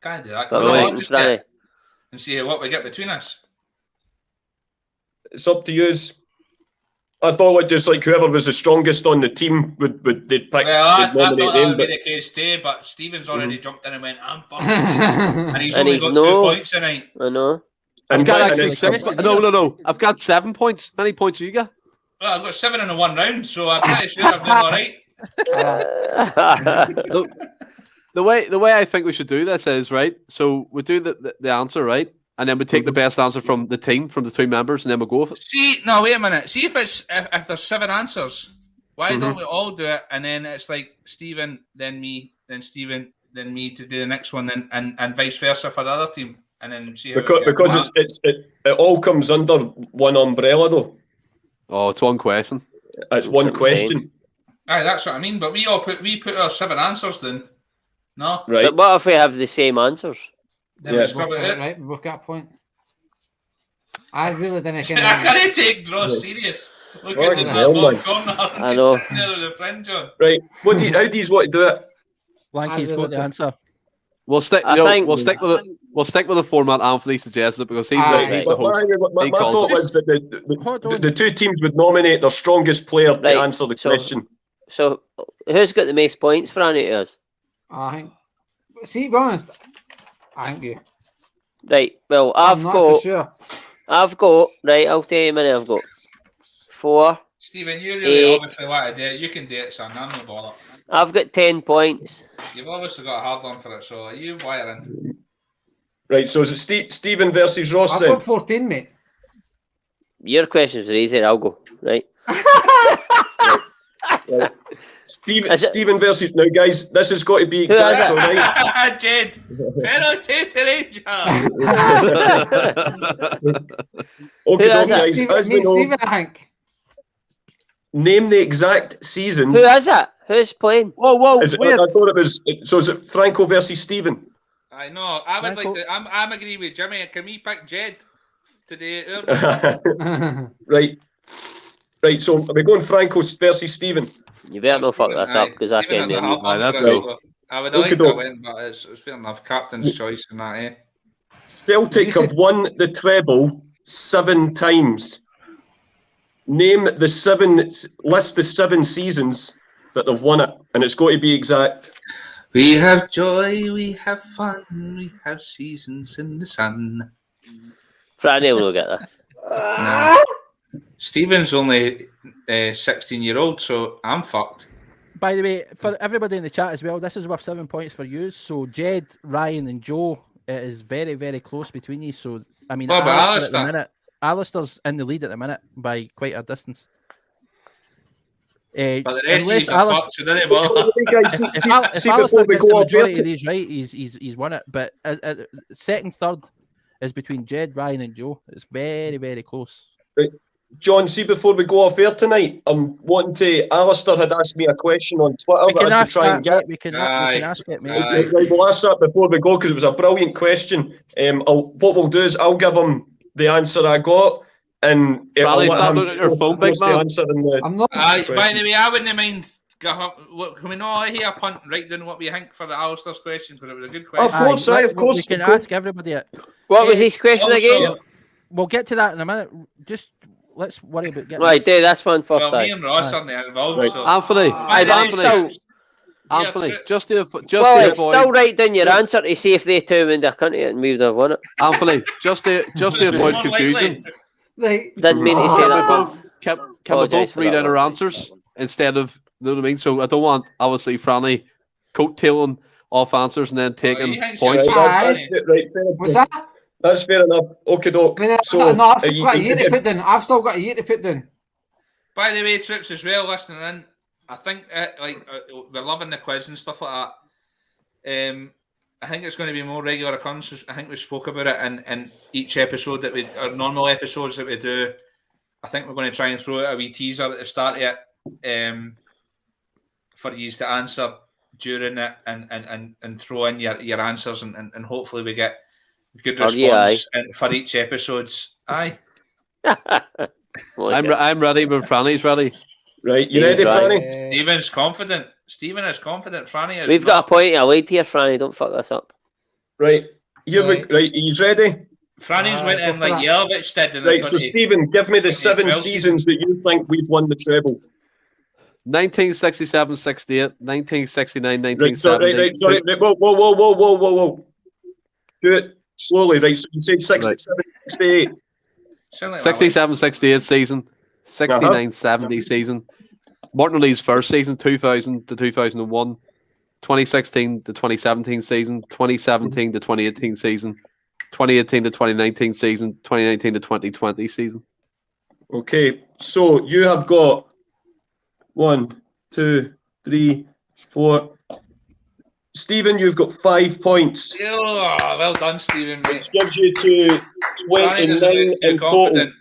Can't do that. Got Can we me, all just Fry. get and see what we get between us? It's up to you. I thought just like whoever was the strongest on the team would they'd pick. Well, I they'd thought nominate that them, would be but the case today, but Stephen's already jumped in and went, I'm fucking. and And he's And only he's got no. 2 points tonight. I know. I've got and actually it's- 6. No. I've got 7 points. How many points do you got? Well, I've got 7 in the 1 round, so I'm pretty sure I've done all right. The way I think we should do this is right. So we do the answer right, and then we take the best answer from the team, from the 2 members, and then we'll go with it. See, no, wait a minute. See if there's 7 answers. Why don't we all do it? And then it's like Stephen, then me, then Stephen, then me to do the next one, then and vice versa for the other team, and then see how we because get it all comes under one umbrella though. Oh, it's one question. It's one what I'm question, Aye, that's what I mean. But we put our 7 answers then. No, right? But what if we have the same answers? then Yeah. we scrub it out. right, we've both got a point. I really didn't I think can't take draw serious. Look Oh, at the hell, ball man. corner. And I he's know. sitting there with a friend, John. Right. How do you want to do it? Lanky's got the answer. We'll stick. I No, think- we'll stick with it. We'll stick with the format Anthony suggested because he's Aye. he's the But host. my He calls thought it. was that Hold on. the 2 teams would nominate their strongest player to Right, answer the so- question. So who's got the most points for any of us? I think. See, to be honest, I think you. Right. Well, I'm not so sure. I've got. Right. I'll tell you how many I've got. 4. Stephen, you really 8. obviously want to do it. You can do it, son. I'm no bother. I've got 10 points. You've obviously got a hard on for it, so are you wiring? Right. So is it Stephen versus Ross I've then? got 14, mate. Your questions are easier. I'll go. Right. Right. Stephen versus now, guys. This has got to be Who is exact, it? all right? Jed, penalty to Rangers. Okay, Who is it? guys. As we know, Stephen, I think. name the exact seasons. Who is it? Who's playing? Whoa, I wait. thought it was. So is it Franco versus Stephen? I know. I would Michael- like to. I'm agree with Jimmy. Can we pick Jed today? Right. So are we going Franco versus Stephen? You better not fuck this up because I can't hear you. That's good. cool. I would Okay, like to doke. win, but it's fair enough. Captain's choice in that, eh? Celtic You said- have won the treble 7 times. Name the 7. List the 7 seasons that they've won it, and it's got to be exact. We have joy, we have fun, we have seasons in the sun. Franny will get this. No. Stephen's only 16-year-old, so I'm fucked. By the way, for everybody in the chat as well, this is worth 7 points for you. So Jed, Ryan, and Joe, it is very, very close between you. So I mean, What about Alistair at the Alistair? minute, Alistair's in the lead at the minute by quite a distance. But the rest of Unless you are Alistair, fucked, so don't bother. Guys, if see Alistair before we gets the go off majority here. of these right, he's won it. But second, third is between Jed, Ryan, and Joe. It's very, very close. John, see before we go off air tonight, I'm wanting to. Alistair had asked me a question on Twitter We that can I ask should try that, and get. mate. We can ask it, mate. Aye. Right, we'll ask that before we go because it was a brilliant question. What we'll do is I'll give him the answer I got, and Raleigh, I'll let start him looking at your post- phone, big post the man. answer in the. I'm not. By question. the way, I wouldn't mind. Can we not hear a punt right down what we think for the Alistair's question? Because it was a good question. Of course, aye, of course. We can of course. ask everybody it. What was his question again? Also, We'll get to that in a minute. Just let's worry about getting Right, this. do this one first. well, me aye. and Ross aren't involved, Right. so. Anthony, Aye, but I'm Anthony, still. Anthony, just Well, to avoid, still write down your answer to see if they two win their country and we would have won it. Anthony, just to avoid More confusion. likely. Like, Didn't mean to say Can we that. both can we Apologise both for read that out our one. answers instead of, you know what I mean? So I don't want obviously Franny coattailing off answers and then taking you think points. so? Right, Aye. that's right, fair what's enough. that? That's fair enough. Okay, doke. I mean, So, no, I've still you- got a you year to can- put down. I've still got a year to put down. By the way, troops as well, listening in, I think we're loving the quiz and stuff like that. I think it's going to be more regular occurrences. I think we spoke about it in each episode our normal episodes that we do. I think we're going to try and throw out a wee teaser at the start of it for you to answer during it and throw in your answers and hopefully we get good Are you, response for each episode. Aye. I'm ready when Franny's ready. Right, you ready, Right. Franny? Stephen's confident. Stephen is confident. Franny is We've got not. a point of lead here, Franny. Don't fuck this up. Right, here we. Right. Right, he's ready. Franny's went go in for like that. Yelovich did in Right, the so Stephen, give me the 7 12 seasons that you think we've won the treble. 1967, 68, 1969, Right, so, 1970. right, sorry. Right, whoa. Do it slowly, right? So you said 67, 68. 67, 68 season, 69, 70 season, Martin O'Leary's first season, 2000 to 2001, 2016 to 2017 season, 2017 to 2018 season, 2018 to 2019 season, 2019 to 2020 season. Okay, so you have got 1, 2, 3, 4. Stephen, you've got 5 points. Oh, well done, Stephen. Mate. Which gives you to Franny is 29 too in total. confident.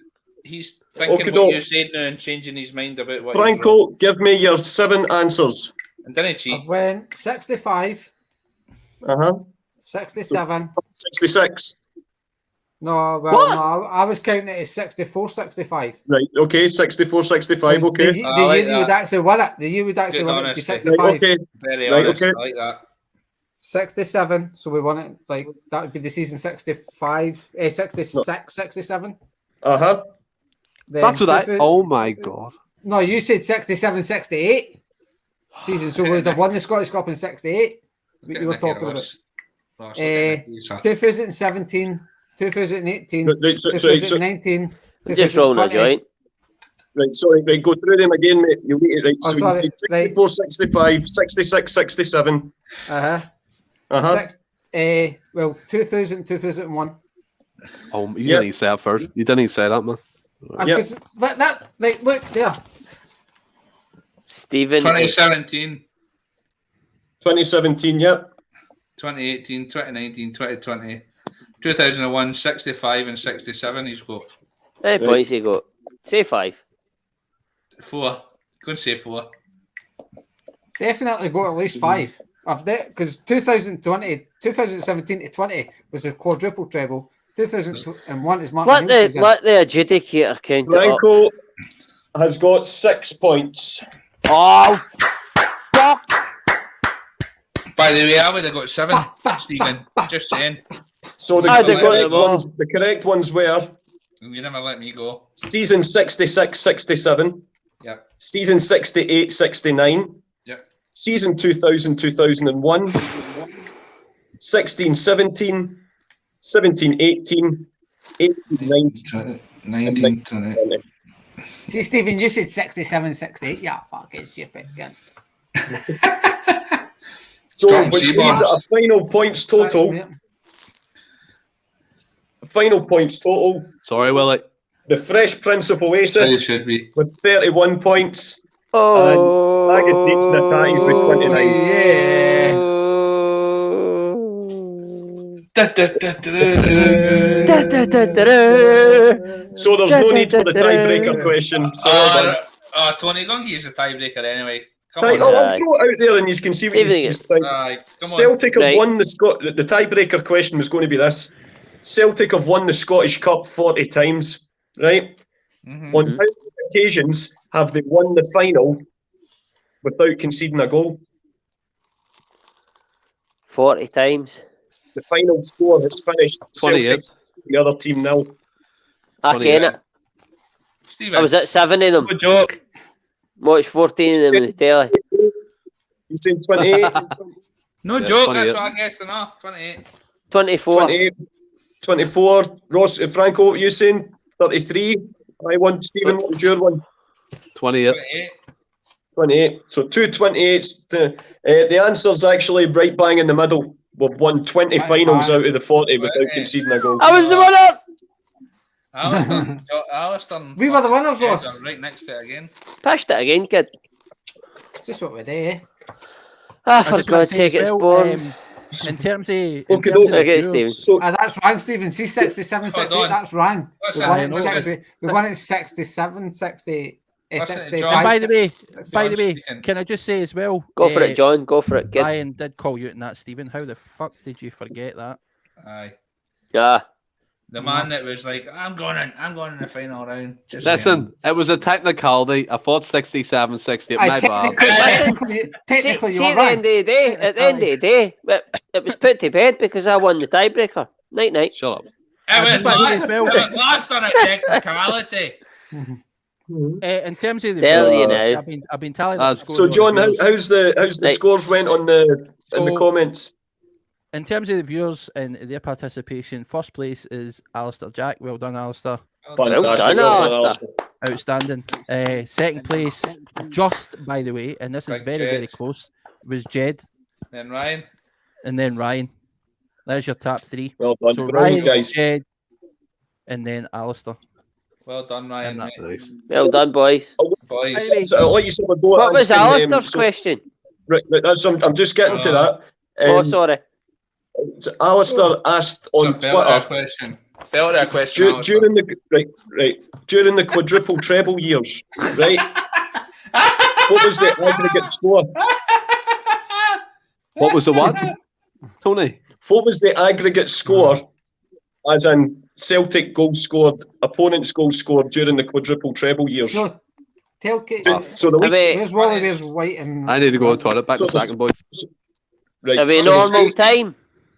He's thinking Okay, what doke. you said now and changing his mind about what. he's Franco, give me your 7 answers. wrong. And didn't cheat. I went 65, 67. 66. No, well, What? no, I was counting it as 64, 65. Right, okay, 64, 65, So okay. The, I the like year you would that. actually win it. The year would actually Good win it would be honesty. 65. Right, okay. Very Right, honest. okay. I like that. 67, so we won it, like, that would be the season 65, 66, 67. Uh-huh. Then That's what I. 2000 Oh my god! No, you said 67, 68 season, so we would have won the Scottish Cup in 68. You were talking about. Ross, we're getting Nicky, sir. 2017, 2018, Right, so, 2019, Just rolling a 2020. joint. right, sorry, right, go through them again, mate. You'll need it, right. Oh, So sorry, you said right. 64, 65, 66, 67. Uh-huh. Uh-huh. Well, 2000, 2001. Oh, you Yep. didn't even say that first. You didn't even say that, man. Yep. Because that, like, look there. Stephen. 2017, 2017, yep. 2018, 2019, 2020, 2001, 65 and 67 he's got. How many points he got? Say 5. 4. Go and say 4. Definitely got at least 5. Of that, because 2017 to 20 was a quadruple treble. 2001 is Martin Neil season. Let the adjudicator count it up. Franco has got 6 points. Oh, fuck! By the way, I would have got 7, Stephen. Just saying. So the correct ones were You never let me go. season 66-67, Yep. season 68-69, Yep. season 2000-2001, 16-17, 17-18, 18-19, 19, 20. See, Stephen, you said 67, 68. Yeah, fucking stupid. Good. So, Drop which G-bars. means that a final points total. Final points total. Sorry, Willie. The Fresh Prince of It Oasis should be. with 31 points. Oh, And Agus Needs the Ties with 29. Yeah. So there's no need for the tiebreaker question. So well done. Tony Gungy is a tiebreaker anyway. Come I'll on. throw it out there and you can see what you think. Aye, come on. Celtic have Right. won the tiebreaker question was going to be this. Celtic have won the Scottish Cup 40 times, right? Mhm. On how many occasions have they won the final without conceding a goal? 40 times. The final score has finished 28. Celtic, the other team nil. I ken it. Stephen. I was at 7 of them. Good joke. Watched 14 of them on the telly. You saying 28? No Yeah, joke. 28. That's what I guessed enough. 28. 24. 28, 24. Ross, Franco, you saying 33? I won. Stephen, what was your one? 28. 28. 28. So 228s. The answer's actually right bang in the middle. We've won 20 Right finals bang. out of the 40 without conceding a goal. I was the winner! Alistair. We were the winners, Ross. Right next to it again. Pushed it again, kid. It's just what we do, eh? Ah, I for just wanna God's say sake, as it's well, born. in terms of Okay, the okay, viewers- So, That's wrong, Stephen. See, 67, 68, on. that's wrong. What's We that? won it in What's 60. this? We won it in 67, 60, What's it, 65. John? And by the way, John speaking. can I just say as well? Go for it, John. Go for it, kid. Ryan did call you out in that, Stephen. How the fuck did you forget that? Aye. Ah, The man that was like, I'm going in the final round. Just Listen, it was a technicality. I thought 67, 68. My bad. Technically, see, you're at the end right. of the day, it was put to bed because I won the tiebreaker. Night, night. Shut up. It was just wanna say as lost, well- it was lost on a technicality. In terms of the Tell you viewers, now. I've been tallying up the scores so on John, the viewers. how's the Right. scores went on in the So- comments? In terms of the viewers and their participation, first place is Alistair Jack. Well done, Alistair. Well done, Alistair. Outstanding. Second place, just by the way, and this is Big very, Jed. very close, was Jed, Then Ryan. and then Ryan. There's your top 3. Well done, So well done, Ryan, guys. Jed, and then Alistair. Well done, Ryan. And that- Mate. Nice. Well done, boys. Boys. Anyway, So I'll let you have a go What at was answering, Alistair's so- question? Right, I'm just getting to that. Oh, sorry. So Alistair asked on It's a belter Twitter question. Belter question. Alistair. during the quadruple treble years, right? What was the aggregate score? What was the what? Tony? What was the aggregate score, as in Celtic goals scored, opponents goals scored during the quadruple treble years? So, tell Kate. So the Are league, we, Where's Wally? Where's White? And I need to go to the toilet. Back in a So- second, boys. right? are we so- normal time?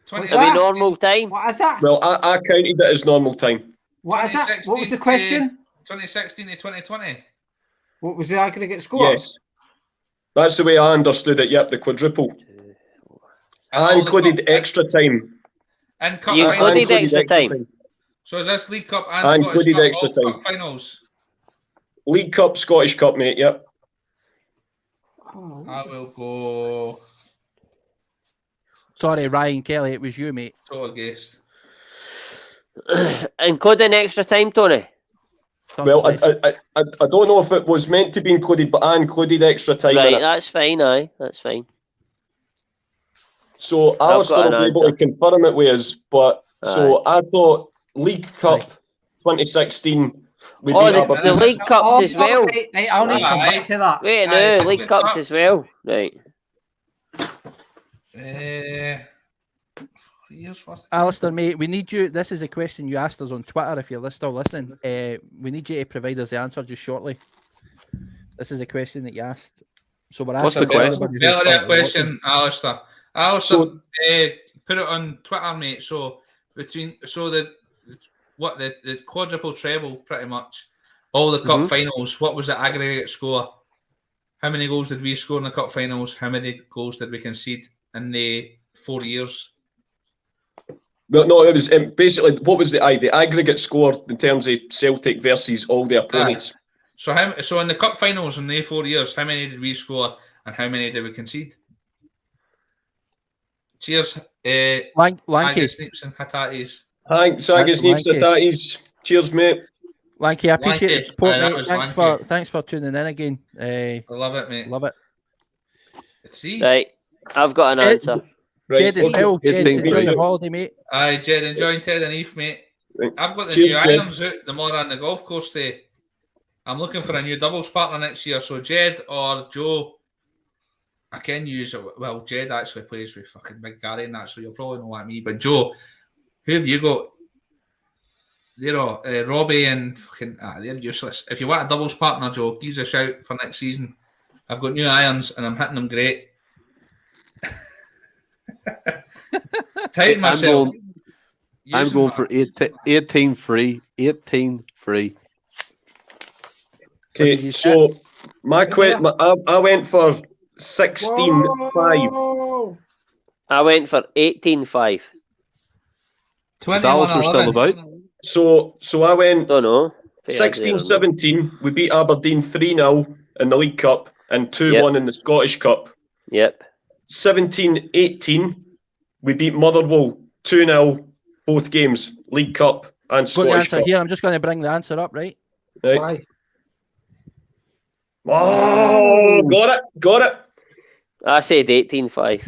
What's Are we that? normal time? What is that? Well, I counted it as normal time. What is that? What was the question? 2016 to 2020. What was the aggregate score? Yes, that's the way I understood it. Yep, the quadruple. And I all the included cup- extra time. and cup You finals. included included extra time. So is this League Cup I and Scottish included Cup extra all time. cup finals? League Cup, Scottish Cup, mate. Yep. Oh, I will go sorry, Ryan Kelly, it was you, mate. total guess. Including extra time, Tony. Well, I don't know if it was meant to be included, but I included extra time in Right, it. that's fine, aye. That's fine. So Alistair got will an be able to answer. confirm it with us, but so I thought League Cup 2016 we beat the Aberdeen. League Cups as well. Right, I'll need to come back to that. Wait, no, Aye, League Cups as well. Right. Alistair, mate, we need you. This is a question you asked us on Twitter. If you're still listening, we need you to provide us the answer just shortly. This is a question that you asked. So we're What's asking the question? everybody who's Better that currently question, Alistair. Alistair, put it on Twitter, mate. So the quadruple treble, pretty much all the cup finals. What was the aggregate score? How many goals did we score in the cup finals? How many goals did we concede in the 4 years? Well, no, it was basically what was the aggregate score in terms of Celtic versus all the opponents. So in the cup finals in the 4 years, how many did we score and how many did we concede? Cheers, Lanky. Sneeps and Hatatis. Thanks, Sneeps and Hatatis. Cheers, mate. Lanky, I appreciate the support, that mate. was Thanks for tuning in again. I love it, mate. Love it. 3. Right, I've got an answer. Jed as well. Jed, enjoy right. your holiday, mate. Aye, Jed, enjoying Ted and Eve, mate. Right. I've got the Cheers, new Jed. irons out tomorrow on the golf course day. I'm looking for a new doubles partner next year. So Jed or Joe, I can use it. Well, Jed actually plays with fucking Big Gary and that, so you'll probably know what I mean. But Joe, who have you got? They're all Robbie and fucking they're useless. If you want a doubles partner, Joe, give us a shout for next season. I've got new irons and I'm hitting them great. Tighten myself. I'm going for 18 free. 18 free. Okay, so I went for 16-5. I went for 18-5. Is Alistair still about? So I went Don't know. 16-17. We beat Aberdeen 3-0 in the League Cup and 2-1 in the Scottish Cup. Yep. 17-18. We beat Motherwell 2-0 both games, League Cup and Got the Scottish answer Cup. here. I'm just going to bring the answer up, right? Right. Oh, got it. I said 18-5.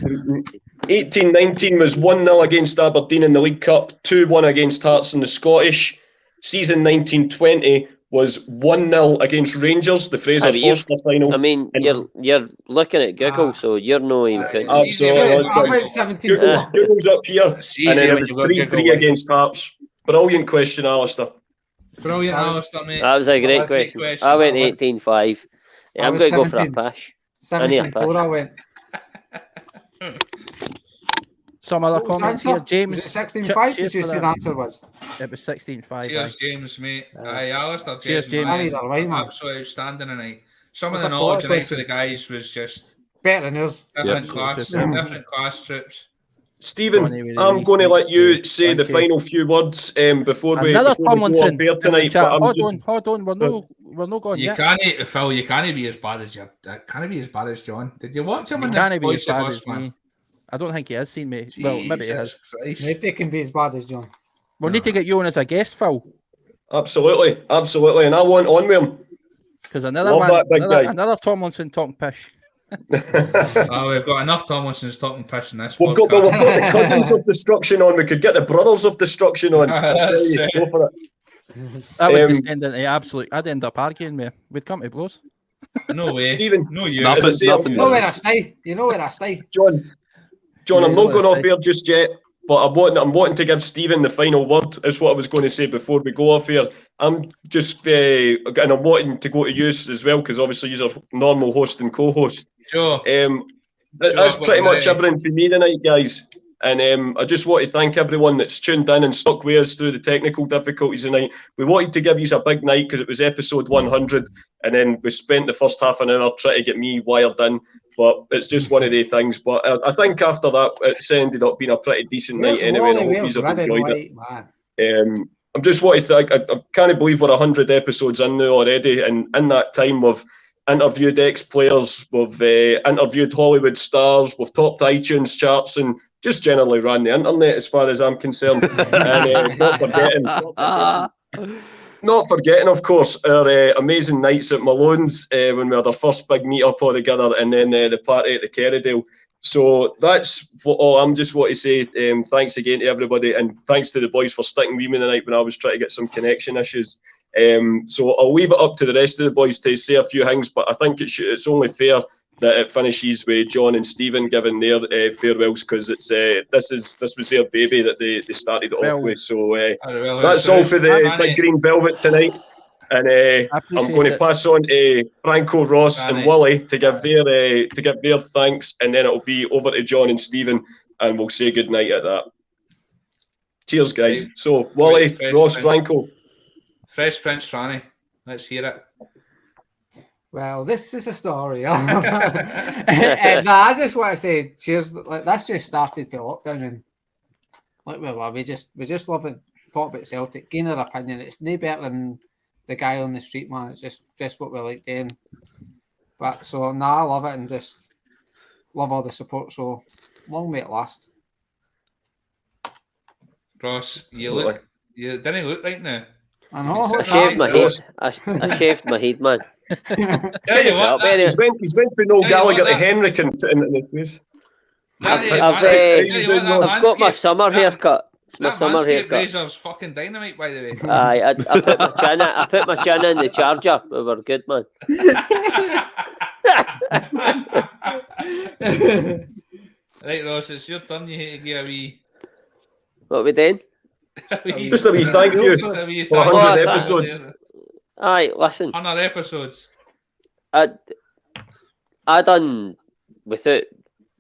18-19 was 1-0 against Aberdeen in the League Cup, 2-1 against Hearts in the Scottish. Season 19-20 was 1-0 against Rangers, the Fraser Forster final. I mean, you're looking at Google, so you're no even counting. Absolutely. I went 17. Google's up here, and then it was 3-3 against Hearts. Brilliant question, Alistair. Brilliant, Alistair, mate. That was a great question. I went 18-5. Yeah, I'm going to go for a 17. pash. 17-4 I went. Some other What was the comments answer? here, James. Was it 16-5? Did you say the answer was? It was 16-5. Cheers, James, mate. Aye, Alistair. Cheers, James. I need a right, man. Absolutely outstanding tonight. Some of What's the a knowledge tonight question? for the guys was just Better than yours. different Yep. class, different class trips. Stephen, Johnny with I'm the going to let you thank say the you. final few words before we Another go on Tomlinson air tonight. chat. But Hold on. We're not going You yet. can't, Phil. You can't be as bad as you. Can't be as bad as John. Did you watch him? He in can't the be as Voice of bad Us, as man? me. I don't think he has seen me. Well, maybe he has. Jesus Christ. Maybe it can be as bad as John. We'll need to get you on as a guest, Phil, absolutely, and I want on with him. because another Love one, that big guy. another Tomlinson talking pish. Oh, we've got enough Tomlinson's talking piss in this We've got podcast. the cousins of destruction on. We could get the brothers of destruction on. I tell you, go for it. That would descend into absolute. I'd end up arguing with. We'd come to blows. No way. Stephen, No, you. Nothing, As I say, nothing. You know where I stay. You know where I stay. John, Yeah, I'm not going let's off air just yet, but I'm wanting to give Stephen the final word, is what I was going to say before we go off air. I'm just, and I'm wanting to go to you as well, because obviously you're normal host and co-host. Sure. That's I've pretty got much ready. everything for me tonight, guys. And I just want to thank everyone that's tuned in and stuck with us through the technical difficulties tonight. We wanted to give you a big night because it was episode 100, and then we spent the first half an hour trying to get me wired in. But it's just one of the things. But I think after that, it's ended up being a pretty decent night anyway. And I hope you've enjoyed it. I'm just want to thank. I can't believe we're 100 episodes in now already, and in that time we've interviewed ex-players, we've interviewed Hollywood stars, we've topped iTunes charts, and just generally ran the internet as far as I'm concerned. And not forgetting not forgetting, of course, our amazing nights at Malone's when we had our first big meet-up all together, and then the party at the Kerrydale. So that's all I'm just want to say. Thanks again to everybody, and thanks to the boys for sticking with me tonight when I was trying to get some connection issues. So I'll leave it up to the rest of the boys to say a few things, but I think it's only fair that it finishes with John and Stephen giving their farewells, because it's this was their baby that they started it off with. So that's all for the Big Green Velvet tonight. And I'm going to pass on to Franco, Ross, and Wally to give their thanks, and then it'll be over to John and Stephen, and we'll say good night at that. Cheers, guys. So Wally, Ross, Franco. Fresh Prince Franny. Let's hear it. Well, this is a story. And I just want to say cheers. Like, that's just started for lockdown, and we just love it. Talk about Celtic, gain our opinion. It's no better than the guy on the street, man. It's just what we like doing. But so I love it, and just love all the support. So long may it last. Ross, you didn't look right now. I know. I shaved my head. I shaved my head, man. Tell you what, he's went for no Gallagher to Henrik in the quiz. I've got my summer haircut. It's my summer haircut. Razor's fucking dynamite, by the way. Aye, I put my chin in the charger. We were good, man. Right, Ross, it's your turn. You hate to give a wee. What are we doing? Just a wee thank you for 100 episodes. Aye, listen. 100 episodes. I done, without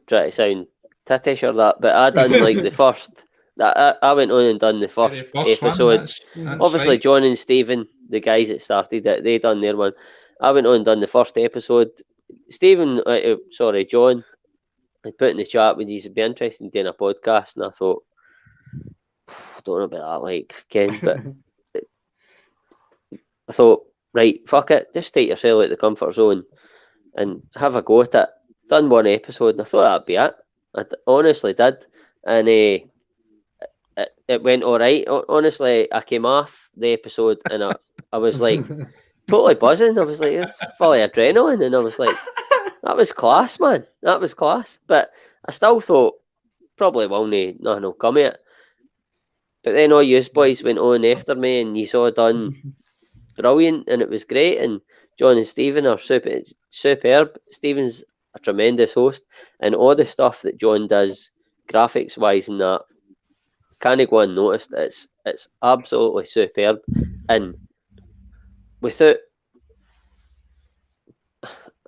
trying to sound tittish or that, but I done like the first. I went on and done the first episode. That's Obviously, right. John and Stephen, the guys that started it, they done their one. I went on and done the first episode. John, I put in the chat when he'd be interested in doing a podcast, and I thought, don't know about that, like, Ken, but I thought, right, fuck it, just take yourself out of the comfort zone and have a go at it. Done one episode, and I thought that'd be it. I honestly did, and it went all right. Honestly, I came off the episode, and I was like totally buzzing. I was like, it's full of adrenaline, and I was like, that was class, man. That was class. But I still thought probably nothing will come of it. But then all you boys went on after me, and you saw Dunn brilliant, and it was great. And John and Stephen are superb. Stephen's a tremendous host, and all the stuff that John does, graphics wise, and that, can't go unnoticed. It's absolutely superb. And without,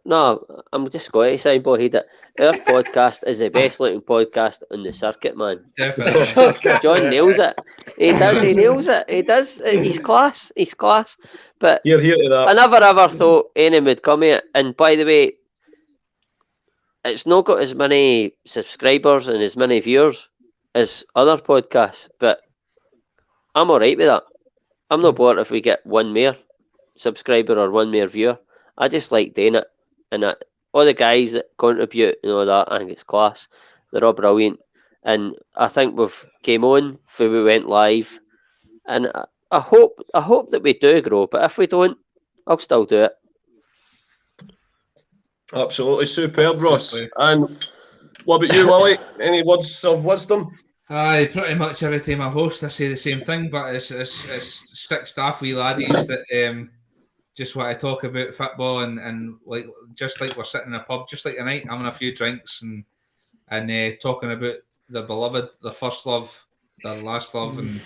no, I'm just going to say, boy, that our podcast is the best looking podcast on the circuit, man. Definitely. John nails it. He does. He nails it. He does. He's class. He's class. But You're here to that. I never ever thought anyone would come here. And by the way, it's not got as many subscribers and as many viewers as other podcasts, but I'm all right with that. I'm not bored if we get one more subscriber or one more viewer. I just like doing it. And all the guys that contribute and all that, I think it's class. They're all brilliant. And I think we've came on before we went live. And I hope that we do grow, but if we don't, I'll still do it. Absolutely superb, Ross. And what about you, Wally? Any words of wisdom? Aye, pretty much every time I host, I say the same thing, but it's 6 staff wee laddies that just want to talk about football and like just like we're sitting in a pub, just like tonight, having a few drinks and talking about their beloved, their first love, their last love, and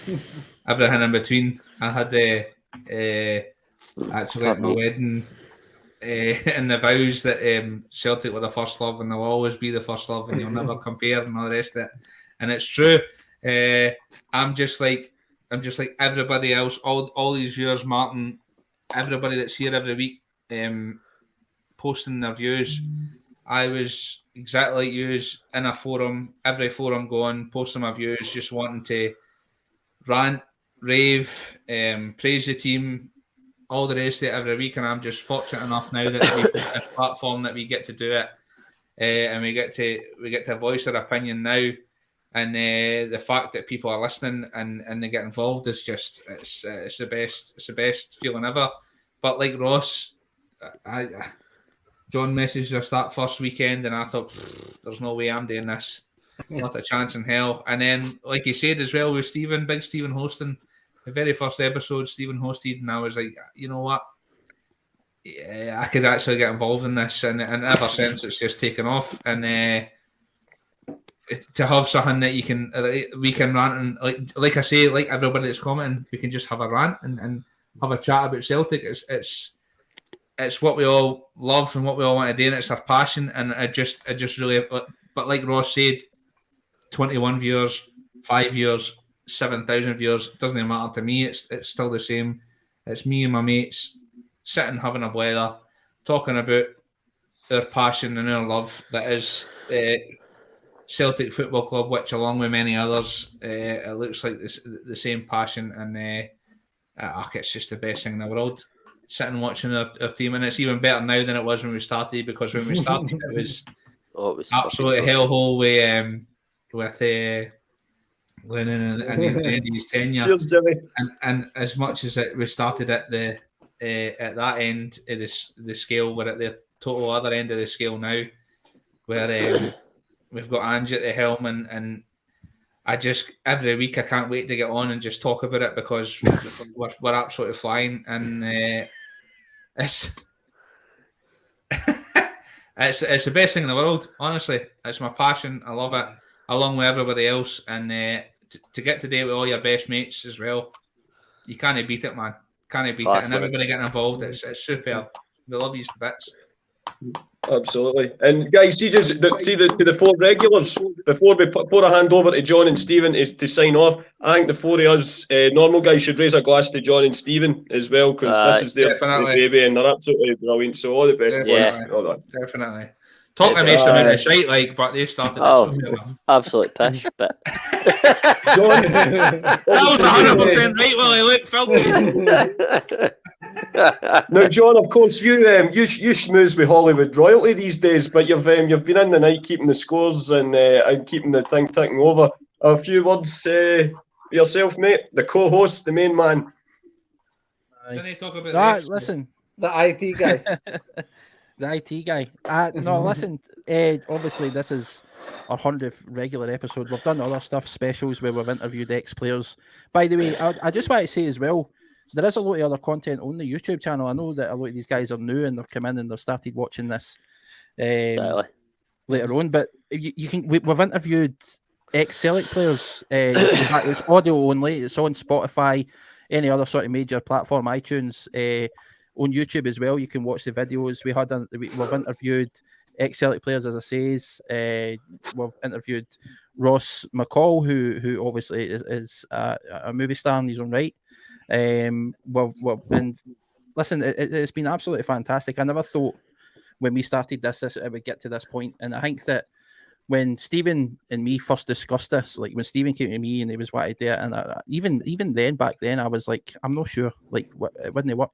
everything in between. I had actually at my wedding in the vows that Celtic were the first love and they'll always be the first love and you'll never compare and all the rest of it. And it's true. I'm just like everybody else, all these viewers, Martin, everybody that's here every week, posting their views. I was exactly like you, in a forum, every forum going, posting my views, just wanting to rant, rave, praise the team, all the rest of it every week. And I'm just fortunate enough now that we've got this platform that we get to do it, and we get to voice our opinion now. and the fact that people are listening and they get involved is just it's the best feeling ever. But like Ross, John messaged us that first weekend, and I thought, there's no way I'm doing this. Not a chance in hell. And then, like you said as well, with Stephen, Big Stephen hosting, the very first episode Stephen hosted, and I was like, you know what? Yeah, I could actually get involved in this. And ever since, it's just taken off. And to have something that we can rant, and like I say, like everybody that's commenting, we can just have a rant and have a chat about Celtic. It's what we all love and what we all want to do, and it's our passion. And I just really, but like Ross said, 21 viewers, 5 viewers, 7,000 viewers, doesn't matter to me. It's still the same. It's me and my mates sitting having a blather, talking about our passion and our love that is Celtic Football Club, which along with many others, it looks like the same passion, and it's just the best thing in the world. Sitting watching our team, and it's even better now than it was when we started, because when we started it was absolutely hellhole with Lennon and the end of his tenure. Cheers, Jimmy. And as much as we started at that end of the scale, we're at the total other end of the scale now, where we've got Ange at the helm, and I just every week I can't wait to get on and just talk about it, because we're absolutely flying, and it's the best thing in the world. Honestly, it's my passion. I love it, along with everybody else, and to get today with all your best mates as well, you can't beat it, man. Can't beat it, and everybody getting involved. It's superb. We love you to bits. Absolutely. And guys, see the 4 regulars before I hand over to John and Stephen to sign off. I think the 4 of us normal guys should raise a glass to John and Stephen as well, because this is their baby and they're absolutely brilliant. So all the best. Definitely. Talk to me about the shite, but they started. Absolute pish. But John, that was 100% right. Well, I look filthy. Now, John, of course, you schmooze with Hollywood royalty these days, but you've been in the night keeping the scores and keeping the thing ticking over. A few words yourself, mate. The co-host, the main man. Can I talk about that? Listen, the IT guy. The IT guy. No, listen. Obviously, this is our 100th regular episode. We've done other stuff, specials where we've interviewed ex-players. By the way, I just want to say as well, there is a lot of other content on the YouTube channel. I know that a lot of these guys are new and they've come in and they've started watching this later on. But we've interviewed ex-Celtic players. It's audio only. It's on Spotify, any other sort of major platform, iTunes. On YouTube as well, you can watch the videos. We've interviewed ex-Celtic players, as I say. We've interviewed Ross Mcneil, who obviously is a movie star in his own right. And listen, it's been absolutely fantastic. I never thought when we started this it would get to this point, and I think that when Stephen and me first discussed this, like when Stephen came to me and he was wanting to do it, and even then back then I was like, I'm not sure, like it wouldn't work.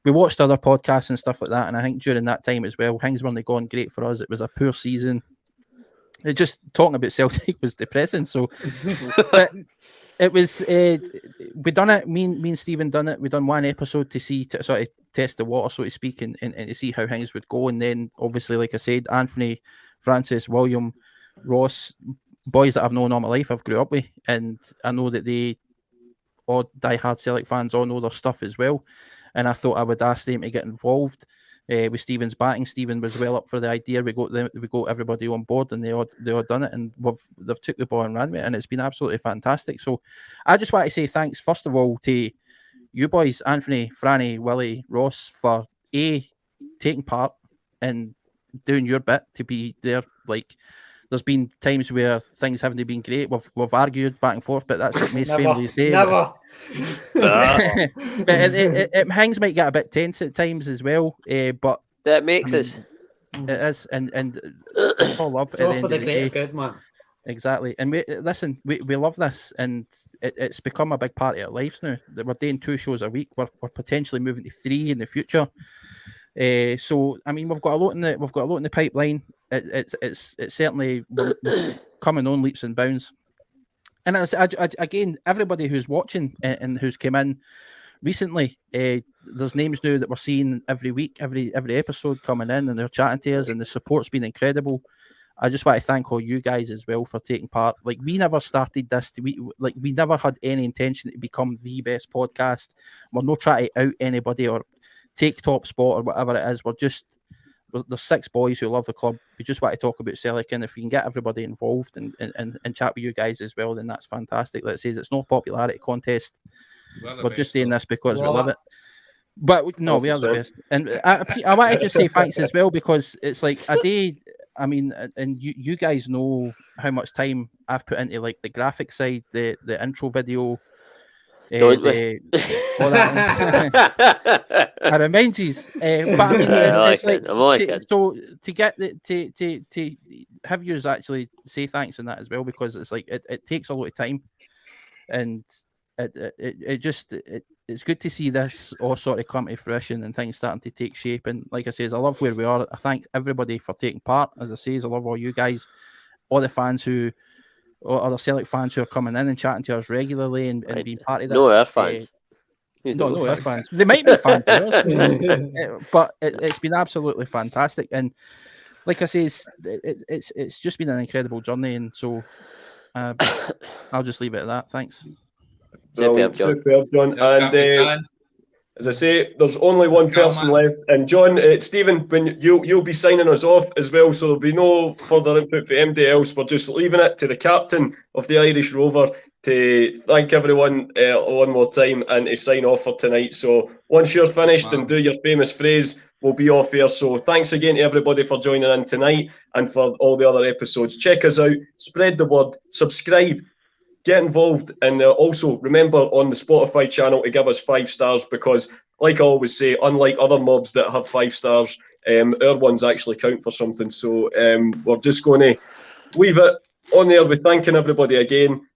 We watched other podcasts and stuff like that, and I think during that time as well, things weren't going great for us. It was a poor season. It just talking about Celtic was depressing. So, but it was we done it. Me and Stephen done it. We done one episode to sort of test the water, so to speak, and to see how things would go. And then obviously, like I said, Anthony, Francis, William, Ross, boys that I've known all my life, I've grew up with, and I know that they all die-hard Celtic fans all know their stuff as well. And I thought I would ask them to get involved with Stephen's batting. Stephen was well up for the idea. We got everybody on board, and they all done it, and they've took the ball and ran with it, and it's been absolutely fantastic. So I just want to say thanks first of all to you boys, Anthony, Franny, Willie, Ross, for taking part and doing your bit to be there. Like, there's been times where things haven't been great. We've argued back and forth, but that's what makes families do. Never. But things might get a bit tense at times as well. But that makes us. It is, and it's all love. It's all for the greater good, man. Exactly, and we love this, and it's become a big part of our lives now. That we're doing 2 shows a week. We're potentially moving to 3 in the future. So I mean, we've got a lot in the pipeline. it's certainly coming on leaps and bounds. And again, everybody who's watching and who's come in recently, there's names now that we're seeing every week, every episode coming in, and they're chatting to us, and the support's been incredible. I just want to thank all you guys as well for taking part. Like, we never started this. We never had any intention to become the best podcast. We're not trying to out anybody or take top spot or whatever it is. There's 6 boys who love the club. We just want to talk about Celtic, and if we can get everybody involved and chat with you guys as well, then that's fantastic. Let's say it's no popularity contest. We're just doing this because we love it. But no, we are the best. And I want to just say thanks as well, because it's like a day. I mean, and you guys know how much time I've put into like the graphic side, the intro video. Don't we? All that. I remind you, but I mean, it's like so to get to have you actually say thanks in that as well, because it's like it takes a lot of time, and it's good to see this all sort of come to fruition and things starting to take shape. And like I says, I love where we are. I thank everybody for taking part. As I say, I love all you guys, all the fans or other Celtic fans who are coming in and chatting to us regularly and being part of this. No, our fans. No, our fans. They might be fans, but it's been absolutely fantastic. And like I say, it's just been an incredible journey. And so I'll just leave it at that. Thanks. Superb, John. And as I say, there's only one person left. And John, Stephen, when you'll be signing us off as well, so there'll be no further input for anybody else. We're just leaving it to the captain of the Irish Rover to thank everyone one more time and to sign off for tonight. So once you're finished and do your famous phrase, we'll be off here. So thanks again to everybody for joining in tonight and for all the other episodes. Check us out, spread the word, subscribe, get involved, and also remember on the Spotify channel to give us 5 stars, because like I always say, unlike other mobs that have 5 stars, our ones actually count for something. So we're just going to leave it on there with thanking everybody again,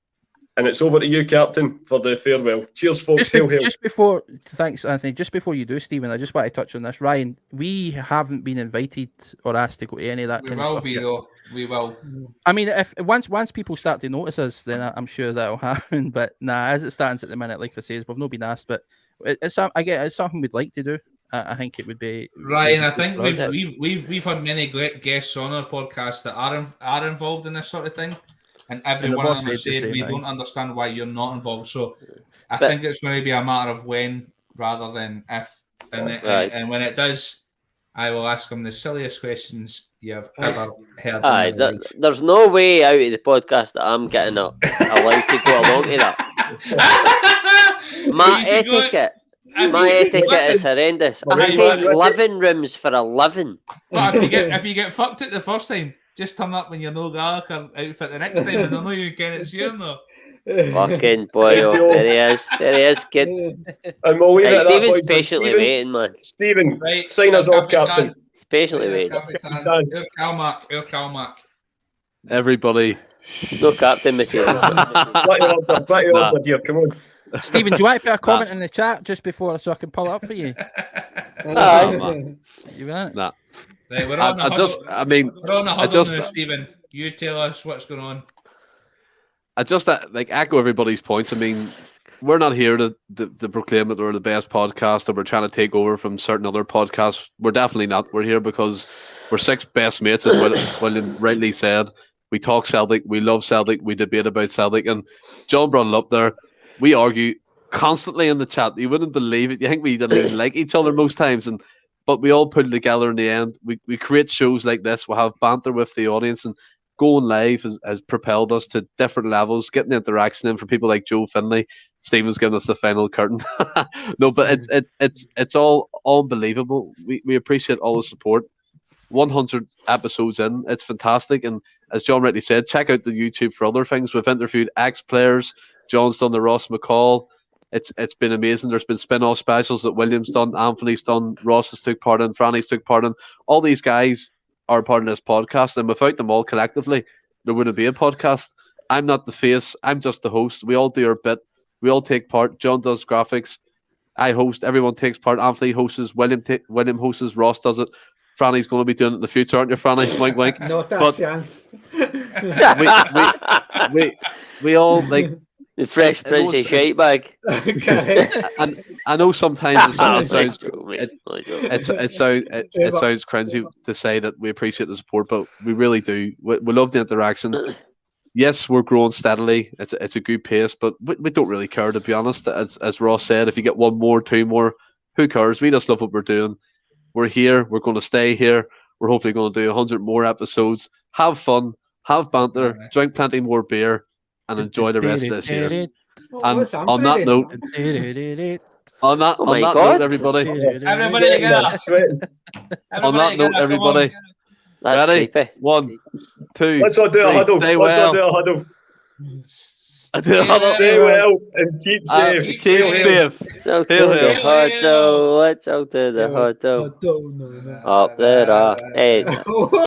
and it's over to you, Captain, for the farewell. Cheers, folks. Thanks, Anthony. Just before you do, Stephen, I just want to touch on this. Ryan, we haven't been invited or asked to go to any of that kind of stuff. We will. I mean, if once people start to notice us, then I'm sure that'll happen. But nah, as it stands at the minute, like I say, we've not been asked. But it's something we'd like to do. I think it would be. Ryan, I think we've had many great guests on our podcast that are involved in this sort of thing. And every one of them has said we don't understand why you're not involved. So I think it's going to be a matter of when rather than if. And when it does, I will ask them the silliest questions you have ever heard. There's no way out of the podcast that I'm getting allowed to go along to that. My etiquette is horrendous. I take living rooms for a living. But if you get fucked it the first time, just turn up when you're no Gallagher outfit the next time, and I know you can it's you no. Fucking boy, there he is, kid. And we'll leave it at that, Stephen's boys. patiently waiting, man. Stephen, sign us off, Captain. He's patiently waiting. Calmac. Everybody. No captain material. Plenty order here, come on. Stephen, do you want to put a comment in the chat just before so I can pull it up for you? You want it? Nah. Right, we're on a huddle now, Stephen. You tell us what's going on. I just echo everybody's points. I mean, we're not here to proclaim that we're the best podcast or we're trying to take over from certain other podcasts. We're definitely not. We're here because we're 6 best mates, as William rightly said. We talk Celtic, we love Celtic, we debate about Celtic, and John brought it up there. We argue constantly in the chat. You wouldn't believe it. You think we didn't even like each other most times, but we all put it together in the end. We create shows like this. We'll have banter with the audience, and going live has propelled us to different levels, getting the interaction in for people like Joe Finlay. Stephen's giving us the final curtain. No, but it's all unbelievable. We appreciate all the support. 100 episodes in, it's fantastic. And as John rightly said, check out the YouTube for other things. We've interviewed ex-players. John's done the Ross McCall. It's been amazing. There's been spin-off specials that William's done, Anthony's done, Ross has took part in, Franny's took part in. All these guys are part of this podcast, and without them all collectively, there wouldn't be a podcast. I'm not the face. I'm just the host. We all do our bit. We all take part. John does graphics. I host. Everyone takes part. Anthony hosts. William hosts. Ross does it. Franny's going to be doing it in the future, aren't you, Franny? Wink, wink. Not a But- chance. We all like. The Fresh Prince of Shite Bag. Correct. And I know sometimes it sounds It sounds cringy to say that we appreciate the support, but we really do. We love the interaction. Yes, we're growing steadily. It's a good pace, but we don't really care, to be honest. As Ross said, if you get one more, two more, who cares? We just love what we're doing. We're here. We're going to stay here. We're hopefully going to do 100 more episodes. Have fun. Have banter. Drink plenty more beer. And enjoy the rest of this year. And on that note, everybody. Everybody together. On that note, everybody. That's Ready? creepy. 1, 2. Let's all do a huddle. Stay Let's all well. do a huddle. Do a huddle. Stay well and keep safe. Keep safe. So to Hail, the hail. huddle. Let's out to the huddle. Up there. Hey.